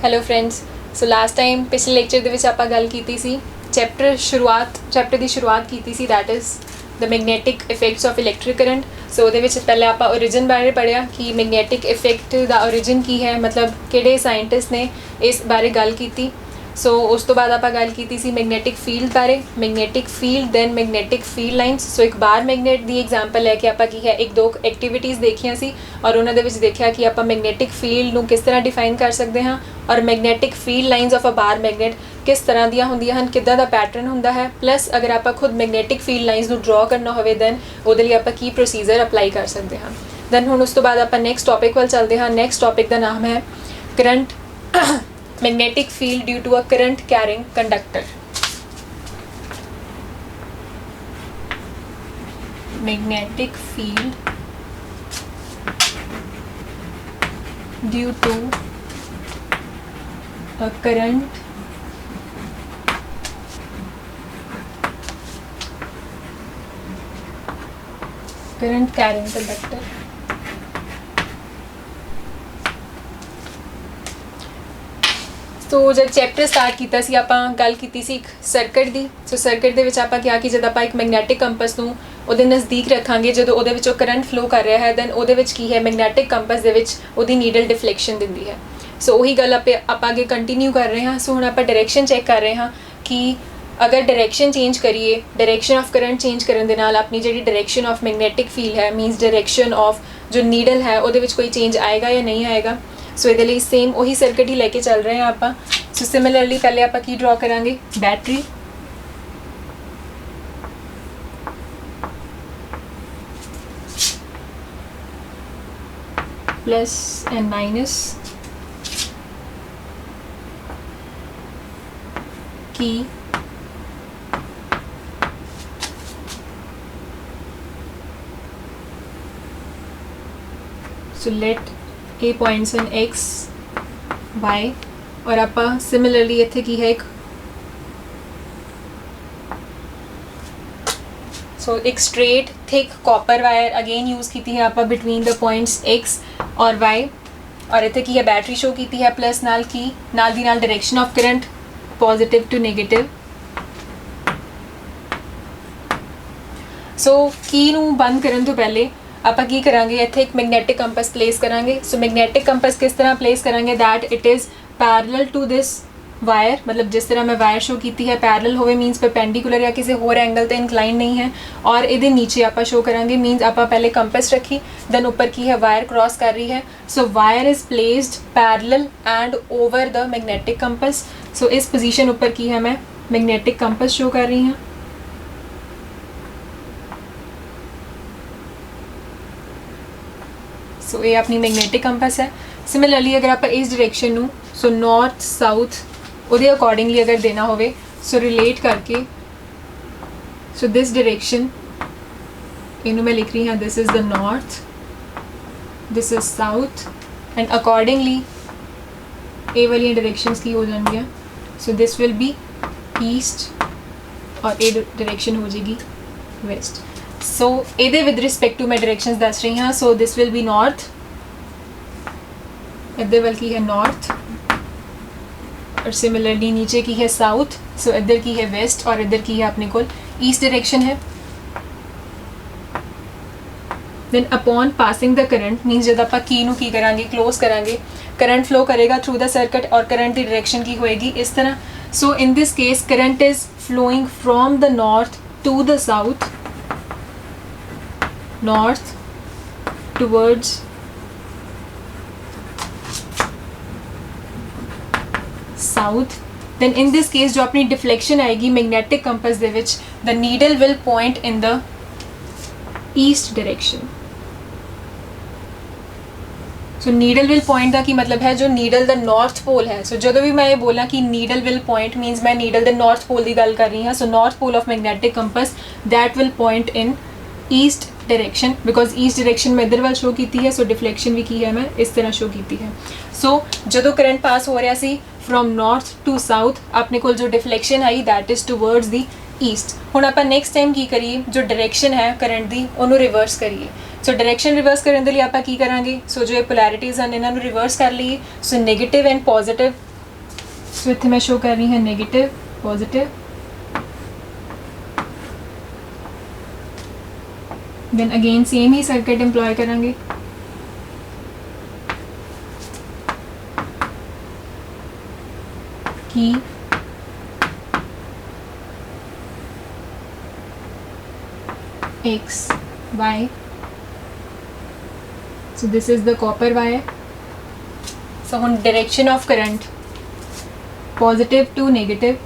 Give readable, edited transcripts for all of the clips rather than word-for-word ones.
Hello friends. So last time ਪਿਛਲੇ lecture ਦੇ ਵਿੱਚ ਆਪਾਂ ਗੱਲ ਕੀਤੀ ਸੀ ਚੈਪਟਰ ਦੀ ਸ਼ੁਰੂਆਤ ਕੀਤੀ ਸੀ, that is the magnetic effects of electric current. So ਉਹਦੇ ਵਿੱਚ ਪਹਿਲਾਂ ਆਪਾਂ ਓਰੀਜਨ ਬਾਰੇ ਪੜ੍ਹਿਆ ਕਿ ਮੈਗਨੈਟਿਕ ਇਫੈਕਟ ਦਾ ਓਰੀਜਨ ਕੀ ਹੈ, ਮਤਲਬ ਕਿਹੜੇ ਸਾਇੰਟਿਸਟ ਨੇ ਇਸ ਬਾਰੇ ਗੱਲ ਕੀਤੀ। ਸੋ ਉਸ ਤੋਂ ਬਾਅਦ ਆਪਾਂ ਗੱਲ ਕੀਤੀ ਸੀ ਮੈਗਨੈਟਿਕ ਫੀਲਡ ਬਾਰੇ, magnetic field then magnetic field lines. So ਇੱਕ ਬਾਰ ਮੈਗਨੇਟ ਦੀ ਐਗਜ਼ਾਮਪਲ ਲੈ ਕੇ ਆਪਾਂ ਕੀ ਹੈ ਇੱਕ ਦੋ ਐਕਟੀਵਿਟੀਜ਼ ਦੇਖੀਆਂ ਸੀ ਔਰ ਉਹਨਾਂ ਦੇ ਵਿੱਚ ਦੇਖਿਆ ਕਿ ਆਪਾਂ ਮੈਗਨੈਟਿਕ ਫੀਲਡ ਨੂੰ ਕਿਸ ਤਰ੍ਹਾਂ ਡਿਫਾਈਨ ਕਰ ਸਕਦੇ ਹਾਂ ਔਰ magnetic field lines of a bar magnet ਕਿਸ ਤਰ੍ਹਾਂ ਦੀਆਂ ਹੁੰਦੀਆਂ ਹਨ, ਕਿੱਦਾਂ ਦਾ ਪੈਟਰਨ ਹੁੰਦਾ ਹੈ। ਪਲੱਸ ਅਗਰ ਆਪਾਂ ਖੁਦ ਮੈਗਨੈਟਿਕ ਫੀਲਡ ਲਾਈਨਸ ਨੂੰ ਡਰਾ ਕਰਨਾ ਹੋਵੇ ਦੈਨ ਉਹਦੇ ਲਈ ਆਪਾਂ ਕੀ ਪ੍ਰੋਸੀਜਰ ਅਪਲਾਈ ਕਰ ਸਕਦੇ ਹਾਂ। ਦੈਨ ਹੁਣ ਉਸ ਤੋਂ ਬਾਅਦ ਆਪਾਂ ਨੈਕਸਟ ਟੌਪਿਕ ਵੱਲ ਚੱਲਦੇ ਹਾਂ। ਨੈਕਸਟ ਟੌਪਿਕ ਦਾ ਨਾਮ ਹੈ current magnetic field due to a current carrying conductor. Magnetic field due to a current carrying conductor. ਸੋ ਜਦ ਚੈਪਟਰ ਸਟਾਰਟ ਕੀਤਾ ਸੀ ਆਪਾਂ ਗੱਲ ਕੀਤੀ ਸੀ ਇੱਕ ਸਰਕਟ ਦੀ। ਸੋ ਸਰਕਟ ਦੇ ਵਿੱਚ ਆਪਾਂ ਕਿਹਾ ਕਿ ਜਦ ਆਪਾਂ ਇੱਕ ਮੈਗਨੈਟਿਕ ਕੰਪਸ ਨੂੰ ਉਹਦੇ ਨਜ਼ਦੀਕ ਰੱਖਾਂਗੇ, ਜਦੋਂ ਉਹਦੇ ਵਿੱਚੋਂ ਕਰੰਟ ਫਲੋ ਕਰ ਰਿਹਾ ਹੈ ਦੈਨ ਉਹਦੇ ਵਿੱਚ ਕੀ ਹੈ ਮੈਗਨੈਟਿਕ ਕੰਪਸ ਦੇ ਵਿੱਚ ਉਹਦੀ ਨੀਡਲ ਡਿਫਲੈਕਸ਼ਨ ਦਿੰਦੀ ਹੈ। ਸੋ ਉਹੀ ਗੱਲ ਆਪਾਂ ਅੱਗੇ ਕੰਟੀਨਿਊ ਕਰ ਰਹੇ ਹਾਂ। ਸੋ ਹੁਣ ਆਪਾਂ ਡਾਇਰੈਕਸ਼ਨ ਚੈੱਕ ਕਰ ਰਹੇ ਹਾਂ ਕਿ ਅਗਰ ਡਾਇਰੈਕਸ਼ਨ ਚੇਂਜ ਕਰੀਏ, ਡਾਇਰੈਕਸ਼ਨ ਆਫ ਕਰੰਟ ਚੇਂਜ ਕਰਨ ਦੇ ਨਾਲ ਆਪਣੀ ਜਿਹੜੀ ਡਾਇਰੈਕਸ਼ਨ ਆਫ ਮੈਗਨੈਟਿਕ ਫੀਲਡ ਹੈ ਮੀਨਸ ਡਾਇਰੈਕਸ਼ਨ ਆਫ ਜੋ ਨੀਡਲ ਹੈ ਉਹਦੇ ਵਿੱਚ ਕੋਈ ਚੇਂਜ ਆਏਗਾ ਜਾਂ ਨਹੀਂ ਆਏਗਾ। ਸੋ ਇਹਦੇ ਲਈ ਸੇਮ ਉਹੀ ਸਰਕਟ ਹੀ ਲੈ ਕੇ ਚੱਲ ਰਹੇ ਹਾਂ ਆਪਾਂ। ਸੋ ਸਿਮਿਲਰਲੀ ਪਹਿਲੇ ਆਪਾਂ ਕੀ ਡਰਾ ਕਰਾਂਗੇ, ਬੈਟਰੀ प्लस एंड माइनस की so let a points in x y और ਆਪਾਂ सिमिलरली ਇੱਥੇ ਕੀ ਹੈ ਇੱਕ सो एक straight thick copper wire again use की है आप बिटवीन द पॉइंट्स x और y और इतने की है बैटरी शो की है प्लस नाल की नाल दी नाल direction of current positive to negative. So key नू बंद करन तो पहले ਆਪਾਂ ਕੀ ਕਰਾਂਗੇ, ਇੱਥੇ ਇੱਕ ਮੈਗਨੈਟਿਕ ਕੰਪਸ ਪਲੇਸ ਕਰਾਂਗੇ। ਸੋ ਮੈਗਨੈਟਿਕ ਕੰਪਸ ਕਿਸ ਤਰ੍ਹਾਂ ਪਲੇਸ ਕਰਾਂਗੇ, that it is parallel to this wire, मतलब जिस तरह मैं वायर शो की है पैरल होवे मीनस परपेंडिकुलर या किसी होर एंगल ते इंक्लाइन नहीं है। और ये नीचे आप शो करांगे मीनस आप पहले कंपस रखी दैन ऊपर की है वायर क्रॉस कर रही है। So wire is placed parallel and over the magnetic compass. So इस पोजीशन ऊपर की है मैं मैगनैटिक कंपस शो कर रही हूँ। सो ये अपनी मैगनैटिक कंपस है। सिमिलरली अगर आप इस डायरेक्शन नू सो नॉर्थ साउथ ਉਹਦੇ ਅਕੋਰਡਿੰਗਲੀ ਅਗਰ ਦੇਣਾ ਹੋਵੇ ਸੋ ਰਿਲੇਟ ਕਰਕੇ ਸੋ ਦਿਸ ਡਾਇਰੈਕਸ਼ਨ ਇਹਨੂੰ ਮੈਂ ਲਿਖ ਰਹੀ ਹਾਂ ਦਿਸ is the north, this is south and accordingly ਇਹ ਵਾਲੀਆਂ ਡਾਇਰੈਕਸ਼ਨਸ ਕੀ ਹੋ ਜਾਣਗੀਆਂ। ਸੋ ਦਿਸ ਵਿਲ ਬੀ ਈਸਟ ਔਰ ਇਹ ਡਾਇਰੈਕਸ਼ਨ ਹੋ ਜਾਏਗੀ ਵੈਸਟ। ਸੋ ਇਹਦੇ ਵਿਦ ਰਿਸਪੈਕਟ ਟੂ ਮੈਂ ਡਾਇਰੈਕਸ਼ਨਸ ਦੱਸ ਰਹੀ ਹਾਂ। ਸੋ ਦਿਸ ਵਿਲ ਬੀ ਨਾਰਥ, ਇੱਧਰ ਵੱਲ ਕੀ ਹੈ ਨਾਰਥ और सिमिलरली नीचे की है साउथ। सो इधर की है वेस्ट और इधर की है अपने को ईस्ट डायरेक्शन है। Then upon passing the current means जब आप की नू की करांगे क्लोज करांगे करंट फ्लो करेगा थ्रू द सर्किट और करंट की डायरेक्शन की होएगी इस तरह। So in this case current is flowing from the north to the south, north towards south. then in this case जो अपनी डिफ्लेक्शन आएगी मैग्नेटिक कंपस दे which the needle will point in the east direction। so needle will point ਦਾ ਕੀ मतलब है, जो needle ਦਾ north pole है। so ਜਦੋਂ ਵੀ ਮੈਂ ਇਹ ਬੋਲਾਂ ਕਿ needle will point means मैं needle ਦੇ north pole ਦੀ ਗੱਲ ਕਰ ਰਹੀ ਹਾਂ। so north pole of magnetic compass that will point in east direction because east direction मैं इधर वाल शो की है। सो डिफ्लेक्शन भी की है मैं इस तरह शो की है। सो जो करंट पास हो रहा सी फ्रॉम नॉर्थ टू साउथ अपने को जो deflection I that is towards the east. हुण आपां नैक्सट टाइम की करिए जो डायरेक्शन है करंट दी उन्होंने रिवर्स करिए। सो डायरेक्शन रिवर्स करने के लिए आपां की करांगे, सो जो पोलैरिटीज़ हैं इन्होंने रिवर्स कर लीए। So negative and positive so इत्थे मैं शो कर रही हूँ negative positive, then again same ही सर्किट एम्प्लॉय करांगे। की X Y, so this is the copper wire. So on direction of current positive to negative,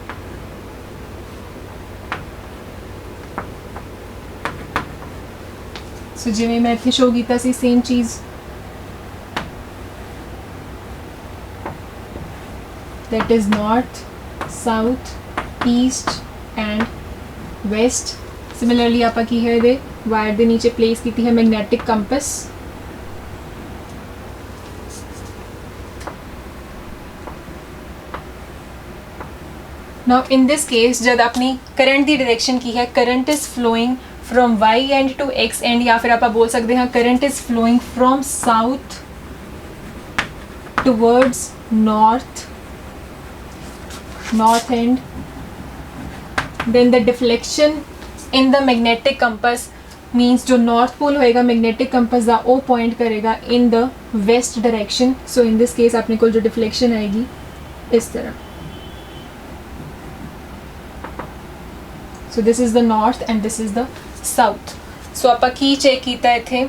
so जिवें मैं इत्थे शो कीता सी सेम चीज़, that is north, south, east and west. Similarly आप की है दे वायर दे नीचे प्लेस की है magnetic compass. Now in this case जब अपनी करंट की डायरेक्शन की है, current is flowing from y end to x end, या फिर आप बोल सकते हैं current is flowing from south towards north end, then the deflection in the magnetic compass means जो नॉर्थ पोल होएगा मैग्नेटिक कंपस का वो पॉइंट करेगा in the west direction. So in this case अपने को जो डिफ्लेक्शन आएगी इस तरह। So this is the north and this is the south. So आप की चेक किया इत्थे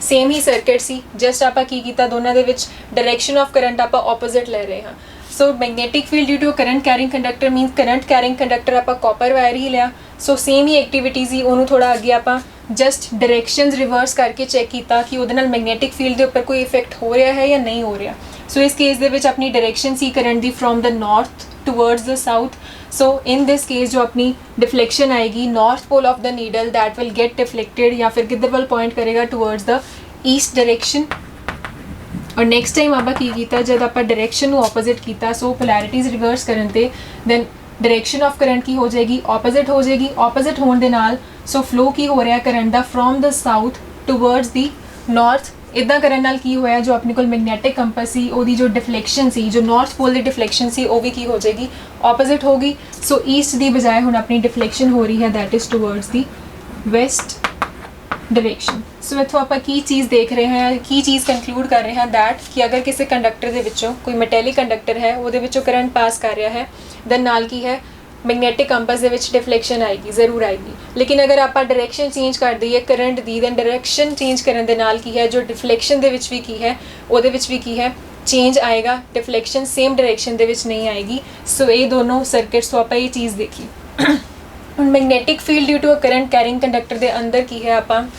सेम ही सर्किट सी, जस्ट आप की किया दोनों के विच डायरेक्शन ऑफ करंट आप ऑपोजिट ले रहे हैं। So magnetic field due to current carrying conductor mean current carrying conductor आप कॉपर वायर ही लिया। सो सेम ही एक्टिविटीज़ ही उन्होंने थोड़ा अगे आप जस्ट डायरेक्शनस रिवर्स करके चेक किया कि वो मैग्नेटिक फील्ड के उपर कोई इफेक्ट हो रहा है या नहीं हो रहा। सो इस केस दे विच अपनी डायरेक्शन सी करंट दी from the north towards the south. So in this case जो अपनी डिफ्लेक्शन आएगी north pole of the needle that will get deflected या फिर किधर वाल पॉइंट करेगा टुवर्ड्स द ईस्ट डायरेक्शन। और नैक्सट टाइम आप की किया जब आप डायरेक्शन ऑपोजिट किया, सो पोलैरिटीज़ रिवर्स करन ते दैन डायरेक्शन ऑफ करंट की हो जाएगी ऑपोजिट हो जाएगी। ऑपोजिट होने के नाल सो फ्लो की हो रहा करंट का from the south towards the north. इदा करने नाल की होया जो अपने को मैग्नेटिक कंपस सी ओदी जो डिफ्लेक्शन सी जो नॉर्थ पोल की डिफ्लेक्शन सी वो भी की हो जाएगी ऑपोजिट होगी। सो ईस्ट की बजाय हुण अपनी डिफ्लेक्शन हो रही है that is towards the west direction. So इत्थों आप की चीज़ देख रहे हैं, की चीज़ कंक्लूड कर रहे हैं दैट कि अगर किसी कंडक्टर के विचों कोई मैटेलिक कंडक्टर है वो करंट पास कर रहा है दैन नाल की है मैग्नेटिक कंपस दे विच डिफ्लेक्शन आएगी ज़रूर आएगी। लेकिन अगर आप डायरेक्शन चेंज कर दईए करंट दी दैन डायरेक्शन चेंज करने दे नाल की है जो डिफ्लेक्शन दे विच भी की है वो भी की है चेंज आएगा, डिफ्लेक्शन सेम डायरेक्शन दे विच नहीं आएगी। सो ये दोनों सर्किट्स तो आप ये चीज़ देखी। Magnetic field due to a current carrying conductor के अंदर की है आप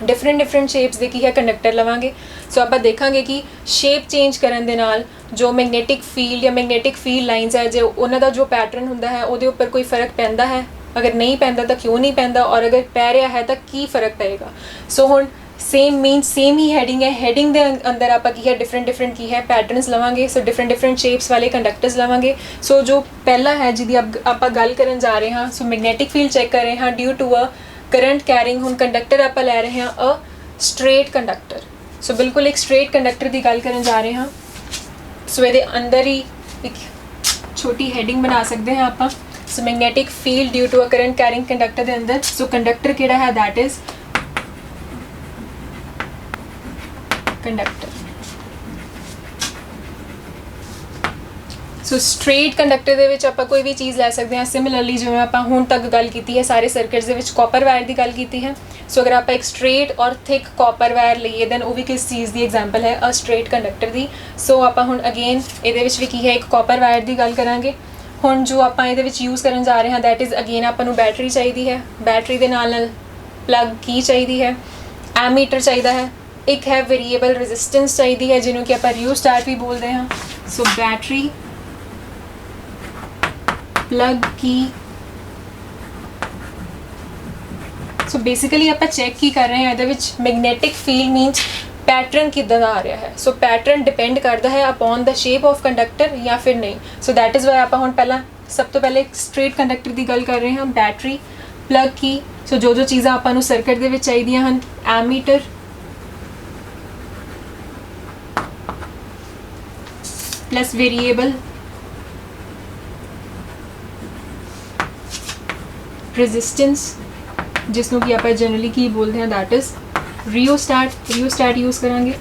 डिफरेंट शेप्स दे की है कंडक्टर लवांगे। सो आप देखांगे कि शेप चेंज करन दे नाल जो मैग्नेटिक फील्ड या मैग्नेटिक फील्ड लाइनस है जो उन्होंने जो पैटर्न होंदा है वो उपर कोई फर्क पैंदा है, अगर नहीं पैंदा तो क्यों नहीं पैंदा, और अगर पै रहा है तो की फर्क पेगा। सो हुण सेम मीन सेम ही हैडिंग है, हैडिंग के अंदर आप की है डिफरेंट की है पैटर्नस लवांगे। सो डिफरेंट शेप्स वाले कंडक्टर्स लवांगे। सो जो पहला है जिहदी आप गल करन जा रहे हैं, सो मैग्नेटिक फील्ड चेक कर रहे हैं due to a current carrying. हुण कंडक्टर आप लै रहे हैं अ स्ट्रेट कंडक्टर। सो बिल्कुल एक स्ट्रेट कंडक्टर की गल करन जा रहे हैं। सो ये अंदर ही एक छोटी हैडिंग बना सकते हैं आप। So magnetic field due to a current carrying conductor के अंदर सो कंडक्टर किहड़ा है that is conductor. So straight conductor दे विच आपां कोई भी चीज़ लै सकते हैं। सिमिलरली जिवें आपां हुण तक गल कीती है सारे सर्किट्स दे विच कॉपर वायर की गल कीती है। सो अगर आप एक स्ट्रेट और थिक कॉपर वायर लीए दैन वो भी किस चीज़ की एग्जाम्पल है अ स्ट्रेट कंडक्टर की। सो आपां हुण अगेन ये भी की है एक कॉपर वायर की गल करांगे। हुण जो आपां ये यूज़ करन जा रहे हैं दैट इज़ अगेन आपां नूं बैटरी चाहिए है, बैटरी के नाल प्लग की चाहिए है, एमीटर चाहिए है, एक है वेरीएबल रेजिस्टेंस चाहिए है जिन्हों कि आप रियोस्टाट भी बोलते हैं। सो बैटरी प्लग की। सो बेसिकली आप चेक की कर रहे हैं ये मैग्नेटिक फील्ड मीनस पैटर्न किदा आ रहा है। सो पैटर्न डिपेंड करता है upon the shape of conductor या फिर नहीं। सो दैट इज़ वाई आप हुण पहला सब तो पहले एक स्ट्रेट कंडक्टर की गल कर रहे हैं बैटरी प्लग की। सो जो चीज़ां आपां नूं सर्किट दे विच चाहीदियां हन एमीटर प्लस वेरीएबल ਰੈਜ਼ਿਸਟੈਂਸ ਜਿਸ ਨੂੰ ਕਿ ਆਪਾਂ ਜਨਰਲੀ ਕੀ ਬੋਲਦੇ ਹਾਂ, ਦੈਟ ਇਜ਼ ਰਿਓਸਟੈਟ ਯੂਜ਼ ਕਰਾਂਗੇ।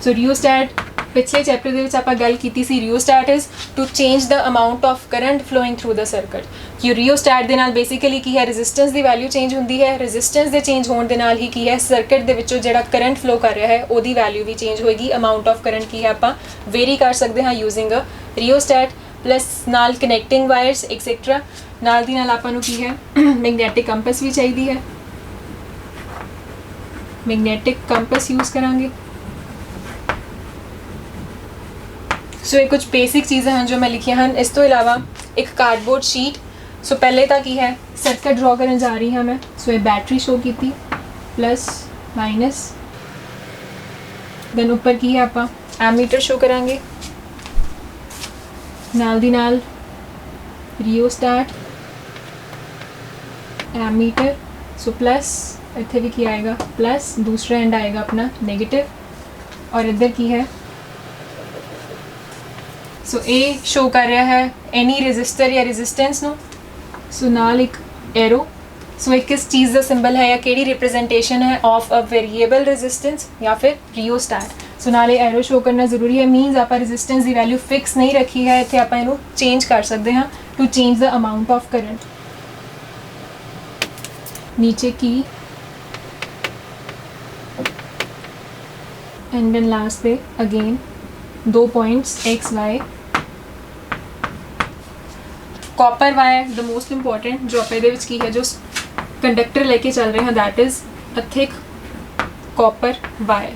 ਸੋ ਰਿਓਸਟੈਟ ਪਿਛਲੇ ਚੈਪਟਰ ਦੇ ਵਿੱਚ ਆਪਾਂ ਗੱਲ ਕੀਤੀ ਸੀ, rheostat is to change the amount of current flowing through the circuit. ਕਿ ਰਿਓਸਟੈਟ ਦੇ ਨਾਲ ਬੇਸਿਕਲੀ ਕੀ ਹੈ, ਰੈਜ਼ਿਸਟੈਂਸ ਦੀ ਵੈਲਿਊ ਚੇਂਜ ਹੁੰਦੀ ਹੈ, ਰੈਜ਼ਿਸਟੈਂਸ ਦੇ ਚੇਂਜ ਹੋਣ ਦੇ ਨਾਲ ਹੀ ਕੀ ਹੈ, ਸਰਕਟ ਦੇ ਵਿੱਚੋਂ ਜਿਹੜਾ ਕਰੰਟ ਫਲੋ ਕਰ ਰਿਹਾ ਹੈ ਉਹਦੀ ਵੈਲਿਊ ਵੀ ਚੇਂਜ ਹੋਏਗੀ। ਅਮਾਊਂਟ ਆਫ ਕਰੰਟ ਕੀ ਹੈ ਆਪਾਂ ਵੇਰੀ ਕਰ ਸਕਦੇ ਹਾਂ ਯੂਜ਼ਿੰਗ ਅ ਰਿਓਸਟੈਟ। ਪਲੱਸ ਨਾਲ ਕਨੈਕਟਿੰਗ ਵਾਇਰਸ ਐਕਸੈਕਟਰਾ। ਨਾਲ ਦੀ ਨਾਲ ਆਪਾਂ ਨੂੰ ਕੀ ਹੈ, ਮੈਗਨੈਟਿਕ ਕੰਪਸ ਵੀ ਚਾਹੀਦੀ ਹੈ, ਮੈਗਨੈਟਿਕ ਕੰਪਸ ਯੂਜ਼ ਕਰਾਂਗੇ। ਸੋ ਇਹ ਕੁਝ ਬੇਸਿਕ ਚੀਜ਼ਾਂ ਹਨ ਜੋ ਮੈਂ ਲਿਖੀਆਂ ਹਨ। ਇਸ ਤੋਂ ਇਲਾਵਾ ਇੱਕ ਕਾਰਡਬੋਰਡ ਸ਼ੀਟ। ਸੋ ਪਹਿਲੇ ਤਾਂ ਕੀ ਹੈ, ਸਰਕਟ ਡਰਾ ਕਰਨ ਜਾ ਰਹੀ ਹਾਂ ਮੈਂ। ਸੋ ਇਹ ਬੈਟਰੀ ਸ਼ੋ ਕੀਤੀ, ਪਲੱਸ ਮਾਈਨਸ। ਦੈਨ ਉੱਪਰ ਕੀ ਹੈ, ਆਪਾਂ ਐਮੀਟਰ ਸ਼ੋ ਕਰਾਂਗੇ। ਨਾਲ ਦੀ ਨਾਲ ਰਿਓਸਟੈਟ, ਐਮੀਟਰ। ਸੋ ਪਲੱਸ ਇੱਥੇ ਵੀ ਕੀ ਆਏਗਾ, ਪਲੱਸ। ਦੂਸਰਾ ਐਂਡ ਆਏਗਾ ਆਪਣਾ ਨੈਗੇਟਿਵ। ਔਰ ਇੱਧਰ ਕੀ ਹੈ, ਸੋ ਇਹ ਸ਼ੋ ਕਰ ਰਿਹਾ ਹੈ ਐਨੀ ਰੈਜ਼ਿਸਟਰ ਜਾਂ ਰੈਜ਼ਿਸਟੈਂਸ ਨੂੰ। ਸੋ ਨਾਲ ਇੱਕ ਐਰੋ। ਸੋ ਇਹ ਕਿਸ ਚੀਜ਼ ਦਾ ਸਿੰਬਲ ਹੈ ਜਾਂ ਕਿਹੜੀ ਰਿਪਰੈਜ਼ੈਂਟੇਸ਼ਨ ਹੈ ਆਫ ਅ ਵੇਰੀਏਬਲ ਰੈਜ਼ਿਸਟੈਂਸ ਜਾਂ ਫਿਰ ਰਿਓਸਟੈਟ। ਸੋ ਨਾਲ ਇਹ ਐਰੋ ਸ਼ੋ ਕਰਨਾ ਜ਼ਰੂਰੀ ਹੈ। ਮੀਨਸ ਆਪਾਂ ਰੈਜ਼ਿਸਟੈਂਸ ਦੀ ਵੈਲਿਊ ਫਿਕਸ ਨਹੀਂ ਰੱਖੀ ਹੈ, ਇੱਥੇ ਆਪਾਂ ਇਹਨੂੰ ਚੇਂਜ ਕਰ ਸਕਦੇ ਹਾਂ to change the amount of current. ਨੀਚੇ ਕੀ ਐਂਡ ਦੈਨ ਲਾਸਟ ਤੇ again 2 points x y। Copper wire the most important जो आप ਇਹਦੇ ਵਿੱਚ ਕੀ ਹੈ, ਜੋ ਕੰਡਕਟਰ ਲੈ ਕੇ ਚੱਲ ਰਹੇ ਹਾਂ, that is a thick copper wire.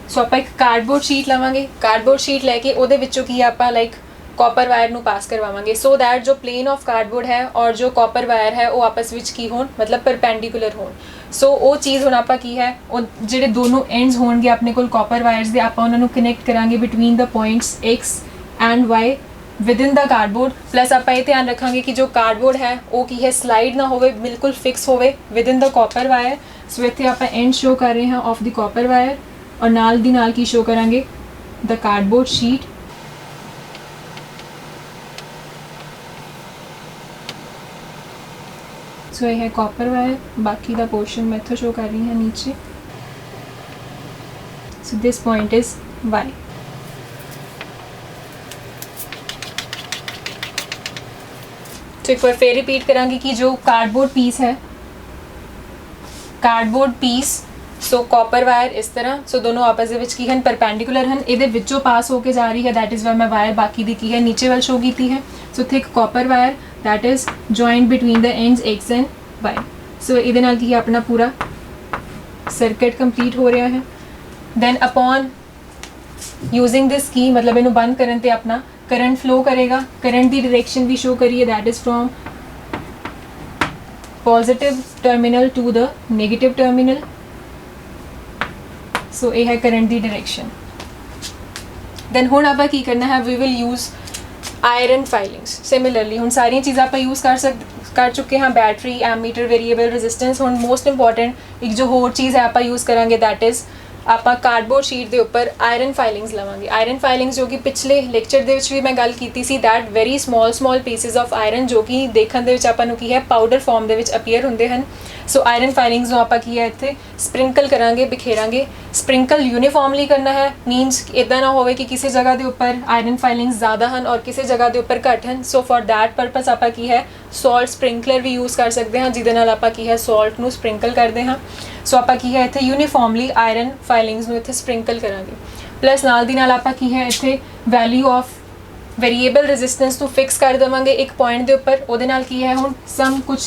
So ਆਪਾਂ ਇੱਕ ਕਾਰਡਬੋਰਡ ਸ਼ੀਟ ਲਵਾਂਗੇ। ਕਾਰਡਬੋਰਡ ਸ਼ੀਟ ਲੈ ਕੇ ਉਹਦੇ ਵਿੱਚੋਂ ਕੀ ਆਪਾਂ ਲਾਈਕ ਕਾਪਰ ਵਾਇਰ ਨੂੰ ਪਾਸ ਕਰਵਾਵਾਂਗੇ, ਸੋ ਦੈਟ ਜੋ ਪਲੇਨ ਆਫ ਕਾਰਡਬੋਰਡ ਹੈ ਔਰ ਜੋ ਕਾਪਰ ਵਾਇਰ ਹੈ ਉਹ ਆਪਸ ਵਿੱਚ ਕੀ ਹੋਣ, ਮਤਲਬ ਪਰਪੈਂਡੀਕੂਲਰ ਹੋਣ। ਸੋ ਉਹ ਚੀਜ਼ ਹੁਣ ਆਪਾਂ ਕੀ ਹੈ, ਉਹ ਜਿਹੜੇ ਦੋਨੋਂ ਐਂਡਸ ਹੋਣਗੇ ਆਪਣੇ ਕੋਲ ਕਾਪਰ ਵਾਇਰਸ ਦੇ, ਆਪਾਂ ਉਹਨਾਂ ਨੂੰ ਕਨੈਕਟ ਕਰਾਂਗੇ between the points x and y within the cardboard. Plus ਆਪਾਂ ਇਹ ਧਿਆਨ ਰੱਖਾਂਗੇ ਕਿ ਜੋ ਕਾਰਡਬੋਰਡ ਹੈ ਉਹ ਕੀ ਹੈ, ਸਲਾਈਡ ਨਾ ਹੋਵੇ, ਬਿਲਕੁਲ ਫਿਕਸ ਹੋਵੇ ਵਿਦਿਨ ਦਾ ਕਾਪਰ ਵਾਇਰ। ਸੋ ਇੱਥੇ ਆਪਾਂ ਐਂਡ ਸ਼ੋ ਕਰ ਰਹੇ ਹਾਂ ਆਫ ਦੀ ਕਾਪਰ ਵਾਇਰ ਔਰ ਨਾਲ ਦੀ ਨਾਲ ਕੀ ਸ਼ੋ ਕਰਾਂਗੇ, ਦ ਕਾਰਡਬੋਰਡ ਸ਼ੀਟ। ਸੋ ਇਹ ਹੈ ਕਾਪਰ ਵਾਇਰ, ਬਾਕੀ ਦਾ ਪੋਰਸ਼ਨ ਮੈਂ ਇੱਥੋਂ ਸ਼ੋ ਕਰ ਰਹੀ ਹਾਂ ਨੀਚੇ। So this point is y। तो एक बार फिर रिपीट करांगे कि जो कार्डबोर्ड पीस है, cardboard piece so copper wire इस तरह, सो दोनों आपस ਦੇ ਵਿੱਚ ਕੀ ਹਨ, ਪਰਪੈਂਡੀਕੂਲਰ ਹਨ। ਇਹਦੇ ਵਿੱਚੋਂ ਪਾਸ ਹੋ ਕੇ ਜਾ ਰਹੀ ਹੈ, ਦੈਟ ਇਜ਼ ਵਾਈ ਮੈਂ ਵਾਇਰ ਬਾਕੀ ਦੀ ਕੀ ਹੈ ਨੀਚੇ ਵੱਲ ਸ਼ੋ ਕੀਤੀ ਹੈ। So thick copper wire that is joint between the ends x and y। So ਇਹਦੇ ਨਾਲ ਕੀ ਹੈ, ਆਪਣਾ ਪੂਰਾ ਸਰਕਟ ਕੰਪਲੀਟ ਹੋ ਰਿਹਾ ਹੈ। ਦੈਨ ਅਪੋਨ ਯੂਜ਼ਿੰਗ ਦਿਸ ਕੀ, ਮਤਲਬ ਇਹਨੂੰ ਬੰਦ ਕਰਨ ਤੇ ਆਪਣਾ करंट फ्लो करेगा। करंट की डायरेक्शन भी शो करिए, that is from positive terminal to the negative terminal. So ये है करंट की डायरेक्शन। दैन हुण आपां की करना है, we will use iron filings. Similarly हुण सारियां चीज़ां आपां यूज़ कर चुके हैं, बैटरी, एमीटर, वेरीएबल रेजिस्टेंस। हुण मोस्ट इंपॉर्टेंट एक जो होर चीज़ है आपां यूज़ करांगे, दैट इज़ ਆਪਾਂ ਕਾਰਡਬੋਰਡ ਸ਼ੀਟ ਦੇ ਉੱਪਰ ਆਇਰਨ ਫਾਈਲਿੰਗਸ ਲਵਾਂਗੇ। ਆਇਰਨ ਫਾਈਲਿੰਗਸ ਜੋ ਕਿ ਪਿਛਲੇ ਲੈਕਚਰ ਦੇ ਵਿੱਚ ਵੀ ਮੈਂ ਗੱਲ ਕੀਤੀ ਸੀ, that very small pieces of iron ਜੋ ਕਿ ਦੇਖਣ ਦੇ ਵਿੱਚ ਆਪਾਂ ਨੂੰ ਕੀ ਹੈ, ਪਾਊਡਰ ਫਾਰਮ ਦੇ ਵਿੱਚ ਅਪੀਅਰ ਹੁੰਦੇ ਹਨ। ਸੋ ਆਇਰਨ ਫਾਈਲਿੰਗਸ ਨੂੰ ਆਪਾਂ ਕੀ ਹੈ ਇੱਥੇ ਸਪ੍ਰਿੰਕਲ ਕਰਾਂਗੇ, ਬਿਖੇਰਾਂਗੇ। ਸਪ੍ਰਿੰਕਲ ਯੂਨੀਫਾਰਮਲੀ ਕਰਨਾ ਹੈ, ਮੀਨਸ ਇੱਦਾਂ ਨਾ ਹੋਵੇ ਕਿ ਕਿਸੇ ਜਗ੍ਹਾ ਦੇ ਉੱਪਰ ਆਇਰਨ ਫਾਈਲਿੰਗਸ ਜ਼ਿਆਦਾ ਹਨ ਔਰ ਕਿਸੇ ਜਗ੍ਹਾ ਦੇ ਉੱਪਰ ਘੱਟ ਹਨ। ਸੋ ਫॉर दैट ਪਰਪਸ ਆਪਾਂ ਕੀ ਹੈ, ਸੌਲਟ ਸਪ੍ਰਿੰਕਲਰ ਵੀ ਯੂਜ਼ ਕਰ ਸਕਦੇ ਹਾਂ, ਜਿਹਦੇ ਨਾਲ ਆਪਾਂ ਕੀ ਹੈ ਸੌਲਟ ਨੂੰ ਸਪ੍ਰਿੰਕਲ ਕਰਦੇ ਹਾਂ। ਸੋ ਆਪਾਂ ਕੀ ਹੈ ਇੱਥੇ ਯੂਨੀਫਾਰਮਲੀ ਆਇਰਨ ਫਾਈਲਿੰਗਸ ਨੂੰ ਇੱਥੇ ਸਪ੍ਰਿੰਕਲ ਕਰਾਂਗੇ। ਪਲੱਸ ਨਾਲ ਦੀ ਨਾਲ ਆਪਾਂ ਕੀ ਹੈ ਇੱਥੇ ਵੈਲਿਊ ਆਫ ਵੇਰੀਏਬਲ ਰੈਜ਼ਿਸਟੈਂਸ ਨੂੰ ਫਿਕਸ ਕਰ ਦੇਵਾਂਗੇ ਇੱਕ ਪੁਆਇੰਟ ਦੇ ਉੱਪਰ। ਉਹਦੇ ਨਾਲ ਕੀ ਹੈ, ਹੁਣ ਸਮ ਕੁਝ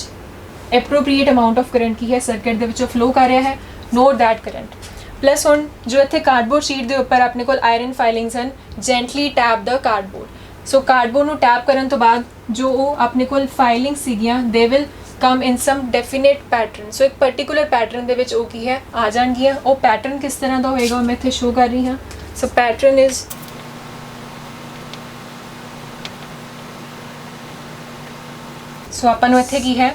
ਐਪਰੋਪਰੀਏਟ ਅਮਾਊਂਟ ਆਫ ਕਰੰਟ ਕੀ ਹੈ ਸਰਕਟ ਦੇ ਵਿੱਚੋਂ ਫਲੋ ਕਰ ਰਿਹਾ ਹੈ, ਨੋਟ ਦੈਟ ਕਰੰਟ। ਪਲੱਸ ਹੁਣ ਜੋ ਇੱਥੇ ਕਾਰਡਬੋਰਡ ਸ਼ੀਟ ਦੇ ਉੱਪਰ ਆਪਣੇ ਕੋਲ ਆਇਰਨ ਫਾਈਲਿੰਗਸ ਹਨ, ਜੈਂਟਲੀ ਟੈਪ ਦ ਕਾਰਡਬੋਰਡ। ਸੋ ਕਾਰਡਬੋਰਡ ਨੂੰ ਟੈਪ ਕਰਨ ਤੋਂ ਬਾਅਦ ਜੋ ਉਹ ਆਪਣੇ ਕੋਲ ਫਾਈਲਿੰਗ ਸੀਗੀਆਂ, they will come in some definite pattern. So ਇੱਕ ਪਰਟੀਕੂਲਰ ਪੈਟਰਨ ਦੇ ਵਿੱਚ ਉਹ ਕੀ ਹੈ ਆ ਜਾਣਗੀਆਂ। ਉਹ ਪੈਟਰਨ ਕਿਸ ਤਰ੍ਹਾਂ ਦਾ ਹੋਏਗਾ ਉਹ ਮੈਂ ਇੱਥੇ ਸ਼ੋ ਕਰ ਰਹੀ ਹਾਂ। ਸੋ ਪੈਟਰਨ ਇਜ਼ ਸੋ ਆਪਾਂ ਨੂੰ ਇੱਥੇ ਕੀ ਹੈ,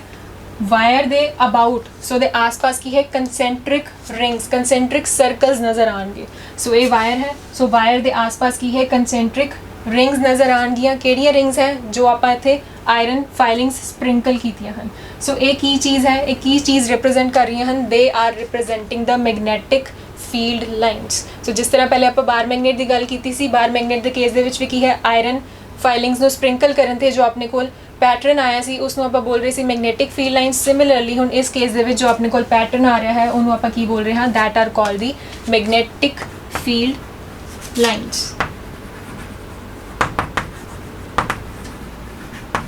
ਵਾਇਰ ਦੇ ਅਬਾਊਟ, ਸੋ ਦੇ ਆਸ-ਪਾਸ ਕੀ ਹੈ ਕੰਸੈਂਟਰਿਕ ਰਿੰਗਸ, ਕੰਸੈਂਟਰਿਕ ਸਰਕਲਸ ਨਜ਼ਰ ਆਉਣਗੇ। ਸੋ ਇਹ ਵਾਇਰ ਹੈ, ਸੋ ਵਾਇਰ ਦੇ ਆਸ-ਪਾਸ ਕੀ ਹੈ ਕੰਸੈਂਟਰਿਕ ਰਿੰਗਸ ਨਜ਼ਰ ਆਉਣਗੀਆਂ। ਕਿਹੜੀਆਂ ਰਿੰਗਸ ਹੈ, ਜੋ ਆਪਾਂ ਇੱਥੇ ਆਇਰਨ ਫਾਈਲਿੰਗਸ ਸਪ੍ਰਿੰਕਲ ਕੀਤੀਆਂ ਹਨ। ਸੋ ਇਹ ਕੀ ਚੀਜ਼ ਹੈ, ਇਹ ਕੀ ਚੀਜ਼ ਰਿਪਰੈਜ਼ੈਂਟ ਕਰ ਰਹੀਆਂ ਹਨ, they are representing the magnetic field lines. So ਜਿਸ ਤਰ੍ਹਾਂ ਪਹਿਲੇ ਆਪਾਂ ਬਾਰ ਮੈਗਨੇਟ ਦੀ ਗੱਲ ਕੀਤੀ ਸੀ, ਬਾਰ ਮੈਗਨੇਟ ਦੇ ਕੇਸ ਦੇ ਵਿੱਚ ਵੀ ਕੀ ਹੈ, ਆਇਰਨ ਫਾਈਲਿੰਗਸ ਨੂੰ ਸਪ੍ਰਿੰਕਲ ਕਰਨ ਤੇ ਜੋ ਆਪਣੇ ਕੋਲ ਪੈਟਰਨ ਆਇਆ ਸੀ ਉਸ ਨੂੰ ਆਪਾਂ ਬੋਲ ਰਹੇ ਸੀ ਮੈਗਨੈਟਿਕ ਫੀਲਡ ਲਾਈਨਸ। ਸਿਮਿਲਰਲੀ ਹੁਣ ਇਸ ਕੇਸ ਦੇ ਵਿੱਚ ਜੋ ਆਪਣੇ ਕੋਲ ਪੈਟਰਨ ਆ ਰਿਹਾ ਹੈ ਉਹਨੂੰ ਆਪਾਂ ਕੀ ਬੋਲ ਰਹੇ ਹਾਂ, that are called the magnetic field lines.